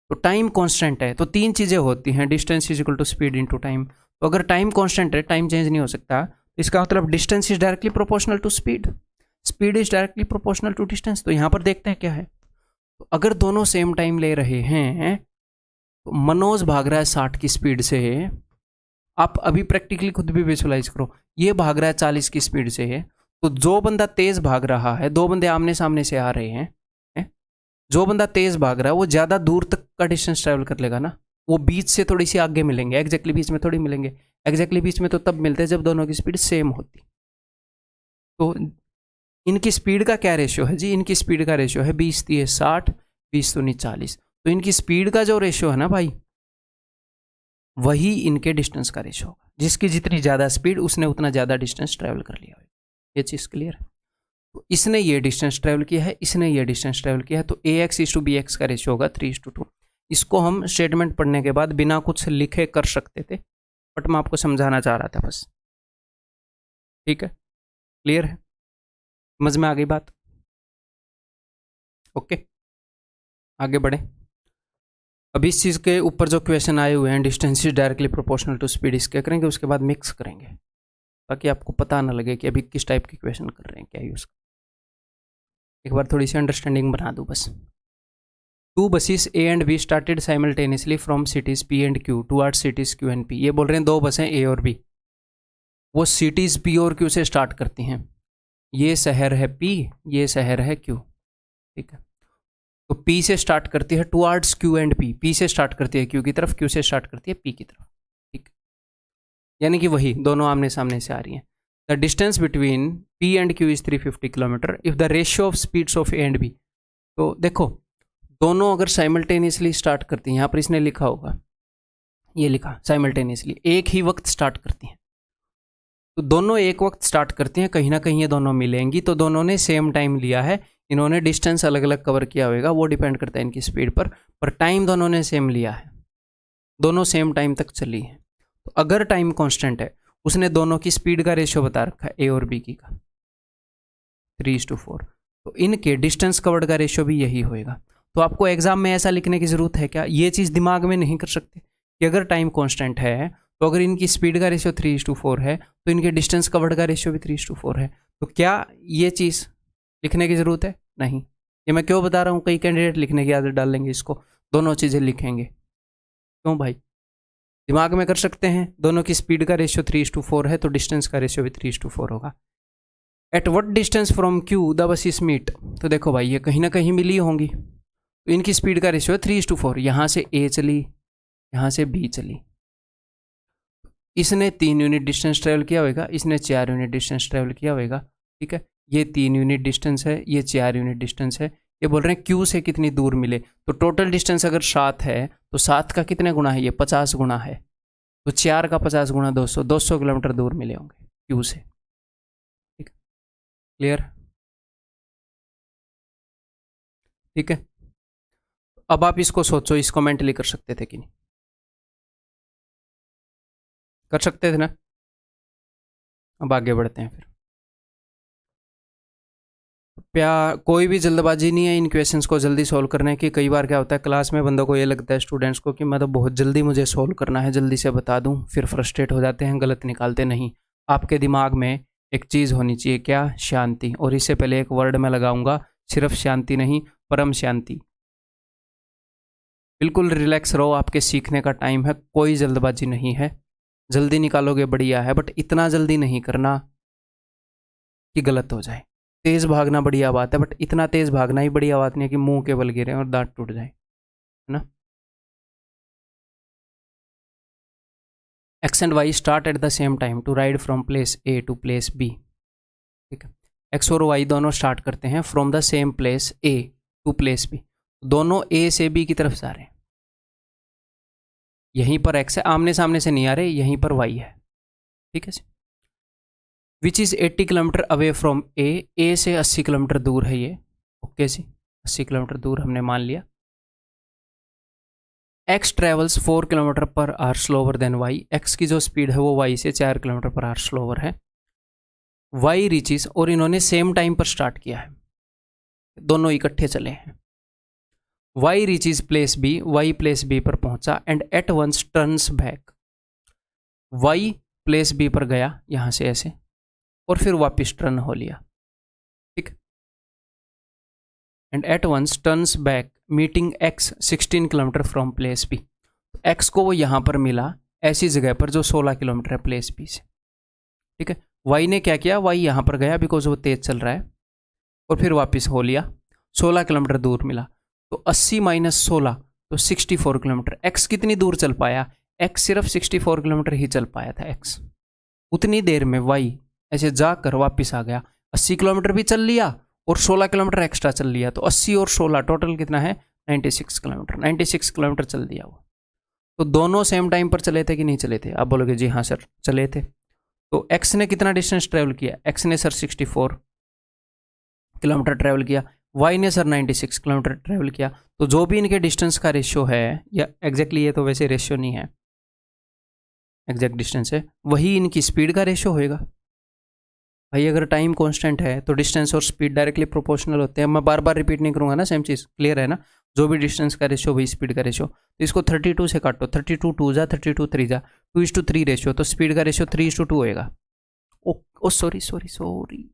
तो टाइम कांस्टेंट है। तो 3 चीजें होती हैं, distance is equal to speed into time. तो अगर टाइम कांस्टेंट है, टाइम चेंज नहीं हो सकता, इसका मतलब distance is directly proportional to speed, speed is directly proportional to distance. तो यहाँ पर देखते हैं क्या है। तो अगर दोनों सेम टाइम ले रहे हैं, तो मनोज भाग रहा है 60 की स्पीड से, आप अभी प्रैक्टिकली खुद भी विजुअलाइज करो, ये भाग रहा है 40 की स्पीड से, तो जो बंदा तेज भाग रहा है, दो बंदे आमने सामने से आ रहे हैं, जो बंदा तेज भाग रहा है वो ज़्यादा दूर तक का डिस्टेंस ट्रैवल कर लेगा ना, वो बीच से थोड़ी सी आगे मिलेंगे, एग्जैक्टली बीच में थोड़ी मिलेंगे, एग्जैक्टली बीच में तो तब मिलते हैं जब दोनों की स्पीड सेम होती। तो इनकी स्पीड का क्या रेशियो है जी, इनकी स्पीड का रेशियो है 20 3 60, 20 दूनी 40। तो इनकी स्पीड का जो रेशियो है ना भाई, वही इनके डिस्टेंस का रेशियो होगा। जिसकी जितनी ज़्यादा स्पीड उसने उतना ज़्यादा डिस्टेंस ट्रैवल कर लिया होगा। ये चीज़ क्लियर है। तो इसने ये डिस्टेंस ट्रैवल किया है, इसने ये डिस्टेंस ट्रैवल किया है, तो AX/BX का रेशियो होगा 3:2। इसको हम स्टेटमेंट पढ़ने के बाद बिना कुछ लिखे कर सकते थे, बट मैं आपको समझाना चाह रहा था बस। ठीक है, क्लियर है, समझ में आ गई बात? ओके, आगे बढ़े। अब इस चीज़ के ऊपर जो क्वेश्चन आए हुए हैं, distance is directly proportional to speed, इसके करेंगे, उसके बाद मिक्स करेंगे ताकि आपको पता ना लगे कि अभी किस टाइप के क्वेश्चन कर रहे हैं, क्या यूज़। एक बार थोड़ी सी अंडरस्टैंडिंग बना दूँ बस। To buses A and B started simultaneously from cities P and Q towards cities Q and P। ये बोल रहे हैं दो बसें A और B, वो सिटीज़ P और Q से स्टार्ट करती हैं। ये शहर है P, ये शहर है Q, ठीक है। तो P से स्टार्ट करती है towards Q and P, P से स्टार्ट करती है Q की तरफ, Q से स्टार्ट करती है P की तरफ, ठीक। यानी कि वही दोनों आमने सामने से आ रही हैं। The distance between P and Q is 350 kilometre if the ratio of speeds of A and B। तो देखो, दोनों अगर साइमल्टेनियसली स्टार्ट करती हैं, यहाँ पर इसने लिखा होगा, ये लिखा साइमल्टेनियसली, एक ही वक्त स्टार्ट करती हैं। तो दोनों एक वक्त स्टार्ट करती हैं, कहीं ना कहीं ये दोनों मिलेंगी, तो दोनों ने सेम टाइम लिया है। इन्होंने डिस्टेंस अलग अलग कवर किया होगा, वो डिपेंड करता है इनकी स्पीड पर टाइम दोनों ने सेम लिया है, दोनों सेम टाइम तक चली है। तो अगर टाइम कांस्टेंट है, उसने दोनों की स्पीड का रेशियो बता रखा है A और B की का 3:4, तो इनके डिस्टेंस कवर्ड का रेशियो भी यही होएगा। तो आपको एग्जाम में ऐसा लिखने की जरूरत है क्या? ये चीज़ दिमाग में नहीं कर सकते कि अगर टाइम कांस्टेंट है, तो अगर इनकी स्पीड का रेशियो 3:4 है, तो इनके डिस्टेंस कवर्ड का रेशियो भी 3:4 है। तो क्या ये चीज़ लिखने की ज़रूरत है? नहीं। ये मैं क्यों बता रहा हूँ, कई कैंडिडेट लिखने की आदत डाल लेंगे इसको, दोनों चीज़ें लिखेंगे। क्यों भाई? दिमाग में कर सकते हैं, दोनों की स्पीड का रेशियो 3:4 है, तो डिस्टेंस का रेशियो भी 3:4 होगा। At what distance from Q the buses meet. तो देखो भाई, ये कहीं ना कहीं मिली होंगी, तो इनकी स्पीड का रेशियो है 3:4। यहाँ से A चली, यहाँ से B चली, इसने 3 यूनिट डिस्टेंस ट्रेवल किया होगा, इसने 4 यूनिट डिस्टेंस ट्रेवल किया होगा, ठीक है। ये 3 यूनिट डिस्टेंस है, ये 4 यूनिट डिस्टेंस है। ये बोल रहे हैं Q से कितनी दूर मिले, तो टोटल डिस्टेंस अगर 7 है, तो 7 का कितने गुना है, ये 50 गुना है, तो 4 का 50 गुना 200, 200 किलोमीटर दूर मिले होंगे Q से, ठीक है, क्लियर? ठीक है, अब आप इसको सोचो, इसको मेंटली कर सकते थे कि नहीं? कर सकते थे ना? अब आगे बढ़ते हैं फिर। कोई भी जल्दबाजी नहीं है इन क्वेश्चंस को जल्दी सॉल्व करने की। कई बार क्या होता है, क्लास में बंदों को ये लगता है, स्टूडेंट्स को, कि मतलब बहुत जल्दी मुझे सॉल्व करना है, जल्दी से बता दूं, फिर फ्रस्ट्रेट हो जाते हैं, गलत निकालते नहीं। आपके दिमाग में एक चीज़ होनी चाहिए, क्या? शांति। और इससे पहले एक वर्ड मैं लगाऊंगा, सिर्फ शांति नहीं, परम शांति। बिल्कुल रिलैक्स रहो, आपके सीखने का टाइम है, कोई जल्दबाजी नहीं है। जल्दी निकालोगे बढ़िया है, बट इतना जल्दी नहीं करना कि गलत हो जाए। तेज भागना बढ़िया बात है, बट इतना तेज भागना ही बढ़िया बात नहीं है कि मुंह के बल गिरे और दांत टूट जाए, है ना। X and Y start at the same time to ride from place A to place B। ठीक है, एक्स और वाई दोनों स्टार्ट करते हैं from the same place A to place B। दोनों A से B की तरफ जा रहे हैं। यहीं पर एक्स है, आमने सामने से नहीं आ रहे, यहीं पर वाई है, ठीक है। Which is 80 kilometre away from A से 80 किलोमीटर दूर है ये, ओके जी, 80 किलोमीटर दूर हमने मान लिया। X travels 4 kilometre per hour slower than Y। X की जो स्पीड है वो Y से 4 किलोमीटर पर आवर स्लोवर है। Y रीचेस, और इन्होंने सेम टाइम पर स्टार्ट किया है, दोनों इकट्ठे चले हैं। Y reaches place B, Y place B पर पहुंचा and at once turns back. Y place B पर गया यहां से ऐसे, और फिर वापस टर्न हो लिया, ठीक। And at once turns back meeting X 16 kilometre from place B। X को वो यहाँ पर मिला ऐसी जगह पर जो 16 किलोमीटर है प्लेस B से, ठीक है। वाई ने क्या किया, वाई यहाँ पर गया बिकॉज वो तेज चल रहा है, और फिर वापस हो लिया, 16 किलोमीटर दूर मिला। तो 80 माइनस 16 तो 64 किलोमीटर। एक्स कितनी दूर चल पाया, एक्स सिर्फ 64 किलोमीटर ही चल पाया था एक्स। उतनी देर में वाई ऐसे जाकर वापस आ गया, 80 किलोमीटर भी चल लिया और 16 किलोमीटर एक्स्ट्रा चल लिया। तो 80 और 16 टोटल कितना है, 96 किलोमीटर। 96 किलोमीटर चल दिया वो। तो दोनों सेम टाइम पर चले थे कि नहीं चले थे? आप बोलोगे जी हाँ सर चले थे। तो एक्स ने कितना डिस्टेंस ट्रेवल किया, एक्स ने सर 64 किलोमीटर ट्रेवल किया, वाई ने सर 96 किलोमीटर ट्रेवल किया। तो जो भी इनके डिस्टेंस का रेशियो है, या एग्जैक्टली ये तो वैसे रेशियो नहीं है, एग्जैक्ट डिस्टेंस है, वही इनकी स्पीड का रेशियो होएगा। भाई अगर टाइम कांस्टेंट है तो डिस्टेंस और स्पीड डायरेक्टली प्रोपोर्शनल होते हैं। मैं बार बार रिपीट नहीं करूंगा ना, सेम चीज़ क्लियर है ना? जो भी डिस्टेंस का रेशियो वही स्पीड का रेशियो। तो इसको 32 से काटो, 32 2 जा, 32 3 जा, 2:3 रेशियो, तो स्पीड का रेशियो 3:2 होएगा। ओ सॉरी सॉरी सॉरी,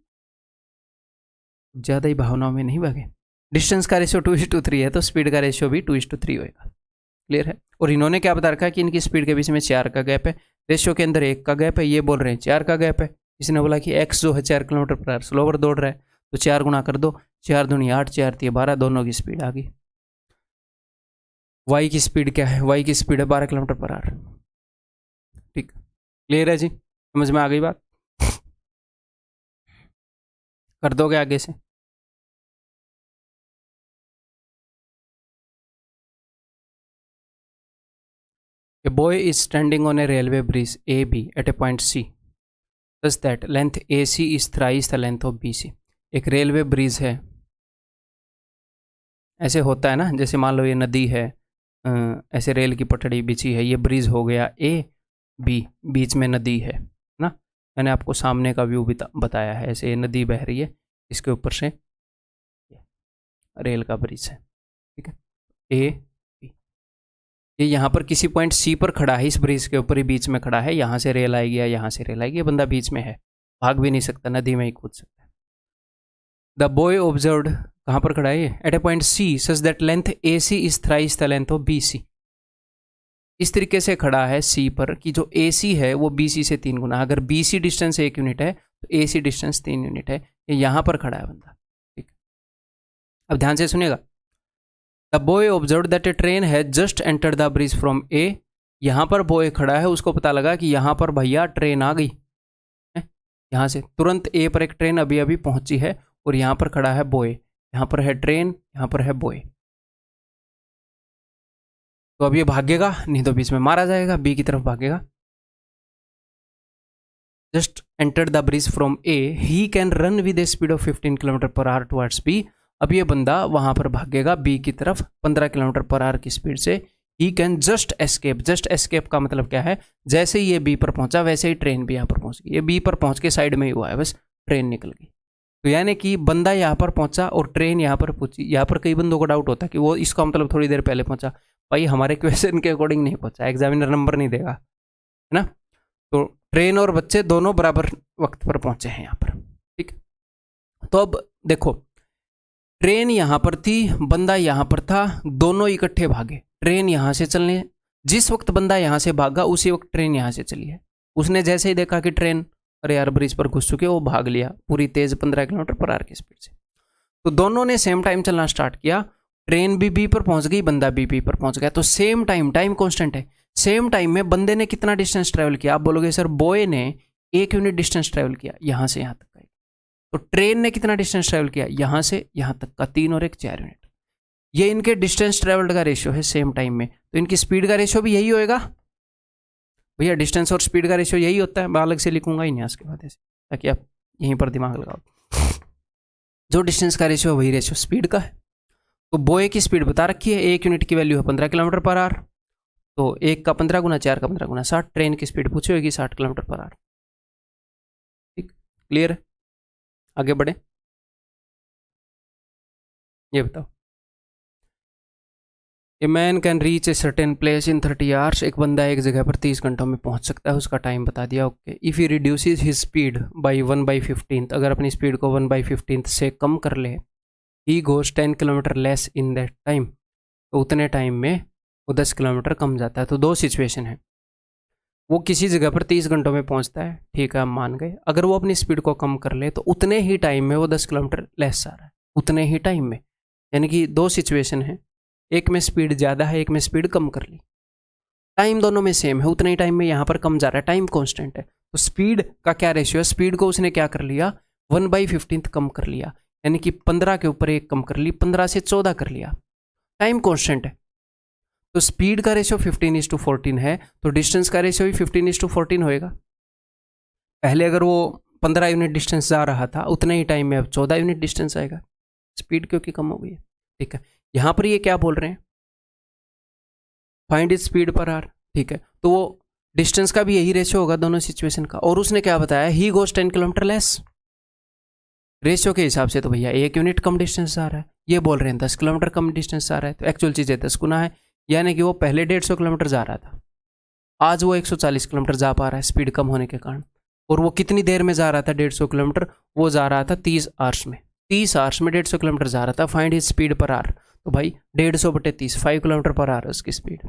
ज़्यादा ही भावनाओं में नहीं भागे। डिस्टेंस का रेशियो 2:3 है तो स्पीड का रेशियो भी 2:3 होएगा। क्लियर है? और इन्होंने क्या बता रखा है कि इनकी स्पीड के बीच में 4 का गैप है, रेशियो के अंदर 1 का गैप है, ये बोल रहे हैं 4 का गैप है। इसने बोला कि एक्स जो है 4 किलोमीटर पर आवर स्लोवर दौड़ रहा है, तो 4 गुना कर दो, 4 दूनी 8, 4 3 12, दोनों की स्पीड आ गई। वाई की स्पीड क्या है, वाई की स्पीड है 12 किलोमीटर पर आवर। ठीक, क्लियर है जी? समझ में आ गई बात? कर दोगे आगे से? A boy is standing on a railway bridge AB at a point C, thus that length AC is thrice the length of BC. एक रेलवे ब्रिज है, ऐसे होता है ना, जैसे मान लो ये नदी है, ऐसे रेल की पटड़ी बिछी है, ये ब्रिज हो गया A B, बीच में नदी है ना। मैंने आपको सामने का व्यू बताया है, ऐसे ये नदी बह रही है, इसके ऊपर से रेल का ब्रिज है, ठीक है। A B, ये यहाँ पर किसी पॉइंट सी पर खड़ा है, इस ब्रिज के ऊपर ही बीच में खड़ा है, यहाँ से रेल आएगी या यहाँ से रेल आएगी, ये बंदा बीच में है, भाग भी नहीं सकता, नदी में ही कूद सकता है। द बॉय ऑब्जर्व्ड, कहाँ पर खड़ा है ये, at a point C such that length A C is thrice the length of B C. इस तरीके से खड़ा है सी पर कि जो ए सी है वो बी सी से 3 गुना, अगर बी सी डिस्टेंस 1 यूनिट है तो ए सी डिस्टेंस 3 यूनिट है। ये यहाँ पर खड़ा है बंदा, ठीक। अब ध्यान से सुनिएगा। The boy observe that a train है just entered the bridge from A. यहाँ पर बॉय खड़ा है, उसको पता लगा कि यहाँ पर भैया ट्रेन आ गई है, यहाँ से तुरंत ए पर एक ट्रेन अभी अभी पहुंची है, और यहाँ पर खड़ा है बॉय, यहाँ पर है ट्रेन, यहाँ पर है बॉय। तो अब ये भागेगा, नहीं तो बीच में मारा जाएगा, बी की तरफ भागेगा। Just entered the bridge from A, he can run with a speed of 15 kilometre per hour towards B. अब ये बंदा वहां पर भागेगा बी की तरफ 15 किलोमीटर पर आवर की स्पीड से। He can just escape, just escape का मतलब क्या है, जैसे ही ये बी पर पहुंचा वैसे ही ट्रेन भी यहाँ पर पहुंच गई। ये बी पर पहुंच के साइड में ही हुआ है, बस ट्रेन निकल गई। तो यानी कि बंदा यहाँ पर पहुंचा और ट्रेन यहाँ पर पहुंची। यहाँ पर कई बंदों को डाउट होता है कि वो इसका मतलब थोड़ी देर पहले पहुंचा। भाई हमारे क्वेश्चन के अकॉर्डिंग नहीं पहुंचा, एग्जामिनर नंबर नहीं देगा, है ना। तो ट्रेन और बच्चे दोनों बराबर वक्त पर पहुंचे हैं यहाँ पर, ठीक। तो अब देखो, ट्रेन यहाँ पर थी, बंदा यहाँ पर था, दोनों इकट्ठे भागे। ट्रेन यहाँ से चलने, जिस वक्त बंदा यहाँ से भागा उसी वक्त ट्रेन यहाँ से चली है। उसने जैसे ही देखा कि ट्रेन अरे यार ब्रिज पर घुस चुके, वो भाग लिया पूरी तेज 15 किलोमीटर पर आवर की स्पीड से। तो दोनों ने सेम टाइम चलना स्टार्ट किया। ट्रेन भी बी पर पहुंच गई, बंदा बी पर पहुंच गया। तो सेम टाइम, टाइम कांस्टेंट है, सेम टाइम में बंदे ने कितना डिस्टेंस ट्रेवल किया? आप बोलोगे सर बॉय ने 1 यूनिट डिस्टेंस ट्रेवल किया यहाँ से यहाँ तक का। तो ट्रेन ने कितना डिस्टेंस ट्रेवल किया? यहाँ से यहाँ तक का 3 और 1 4 यूनिट। ये इनके डिस्टेंस ट्रेवल्ड का रेशियो है सेम टाइम में। तो इनकी स्पीड का रेशियो भी यही होएगा भैया, डिस्टेंस और स्पीड का रेशियो यही होता है। मैं अलग से लिखूंगा ही नहीं इसके बाद ऐसे, ताकि आप यहीं पर दिमाग लगाओ। जो डिस्टेंस का रेशियो है वही रेशियो स्पीड का है। तो बॉय की स्पीड बता रखी है, 1 यूनिट की वैल्यू है 15 किलोमीटर पर आवर। तो 1 का 15 गुना, 4 का 15 गुना 60। ट्रेन की स्पीड पूछी होगी 60 किलोमीटर पर आवर, ठीक, क्लियर है? आगे बढ़े, ये बताओ। A man can reach a certain place in 30 hours. एक बंदा एक जगह पर 30 घंटों में पहुंच सकता है, उसका टाइम बता दिया, okay. If he reduces his speed by 1/15, अगर अपनी स्पीड को 1/15 से कम कर ले, he goes 10 kilometre less in that time, तो उतने टाइम में वो 10 किलोमीटर कम जाता है। तो 2 सिचुएशन है। वो किसी जगह पर 30 घंटों में पहुंचता है, ठीक है, हम मान गए। अगर वो अपनी स्पीड को कम कर ले तो उतने ही टाइम में वो 10 किलोमीटर लेस जा रहा है, उतने ही टाइम में। यानी कि दो सिचुएशन है, एक में स्पीड ज़्यादा है, एक में स्पीड कम कर ली, टाइम दोनों में सेम है, उतने ही टाइम में यहाँ पर कम जा रहा है, टाइम कॉन्स्टेंट है। तो स्पीड का क्या रेशियो है, स्पीड को उसने क्या कर लिया, 1/15 कम कर लिया, यानी कि 15 के ऊपर 1 कम कर ली, 15 से 14 कर लिया, टाइम कॉन्स्टेंट है। तो स्पीड का रेशियो 15:14 है, तो डिस्टेंस का रेशियो भी 15:14 होएगा। पहले अगर वो 15 यूनिट डिस्टेंस जा रहा था, उतने ही टाइम में अब 14 यूनिट डिस्टेंस आएगा, स्पीड क्योंकि कम हो गई है, ठीक है। यहाँ पर ये क्या बोल रहे हैं, find is speed per hour, ठीक है। तो वो डिस्टेंस का भी यही रेशियो होगा दोनों सिचुएशन का। और उसने क्या बताया, he goes 10 kilometre less. Ratio के हिसाब से तो भैया 1 यूनिट कम डिस्टेंस जा रहा है, ये बोल रहे हैं 10 किलोमीटर कम डिस्टेंस जा रहा है, तो एक्चुअल चीज़ें 10 गुना है। यानी कि वो पहले 150 किलोमीटर जा रहा था, आज वो 140 किलोमीटर जा पा रहा है स्पीड कम होने के कारण। और वो कितनी देर में जा रहा था 150 किलोमीटर, वो जा रहा था 30 आवर्स में, 30 आवर्स में 150 किलोमीटर जा रहा था। Find his speed per hour, तो भाई 150/30, 5 किलोमीटर पर आवर उसकी स्पीड।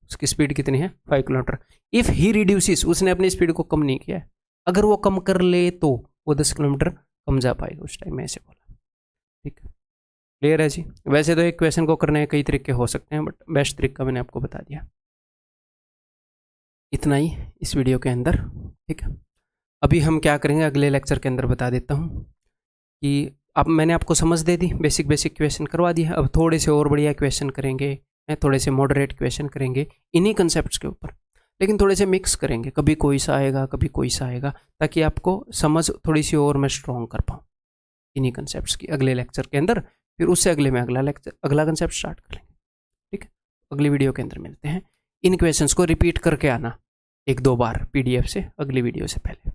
उसकी स्पीड कितनी है, 5 किलोमीटर। इफ़ ही रिड्यूसिस, उसने अपनी स्पीड को कम नहीं किया है, अगर वो कम कर ले तो वो 10 किलोमीटर कम जा पाएगा उस टाइम में, ऐसे बोला, ठीक है। क्लियर है जी। वैसे तो एक क्वेश्चन को करने के कई तरीके हो सकते हैं, बट बेस्ट तरीका मैंने आपको बता दिया। इतना ही इस वीडियो के अंदर, ठीक है। अभी हम क्या करेंगे, अगले लेक्चर के अंदर बता देता हूँ कि अब मैंने आपको समझ दे दी, बेसिक क्वेश्चन करवा दिया। अब थोड़े से और बढ़िया क्वेश्चन करेंगे, थोड़े से मॉडरेट क्वेश्चन करेंगे इन्हीं कंसेप्ट्स के ऊपर, लेकिन थोड़े से मिक्स करेंगे, कभी कोई सा आएगा कभी कोई सा आएगा, ताकि आपको समझ थोड़ी सी और मैं स्ट्रॉन्ग कर पाऊँ इन्हीं कंसेप्ट्स की अगले लेक्चर के अंदर। फिर उससे अगले में अगला कंसेप्ट स्टार्ट कर लेंगे, ठीक है। अगली वीडियो के अंदर मिलते हैं। इन क्वेश्चंस को रिपीट करके आना 1-2 बार PDF से, अगली वीडियो से पहले।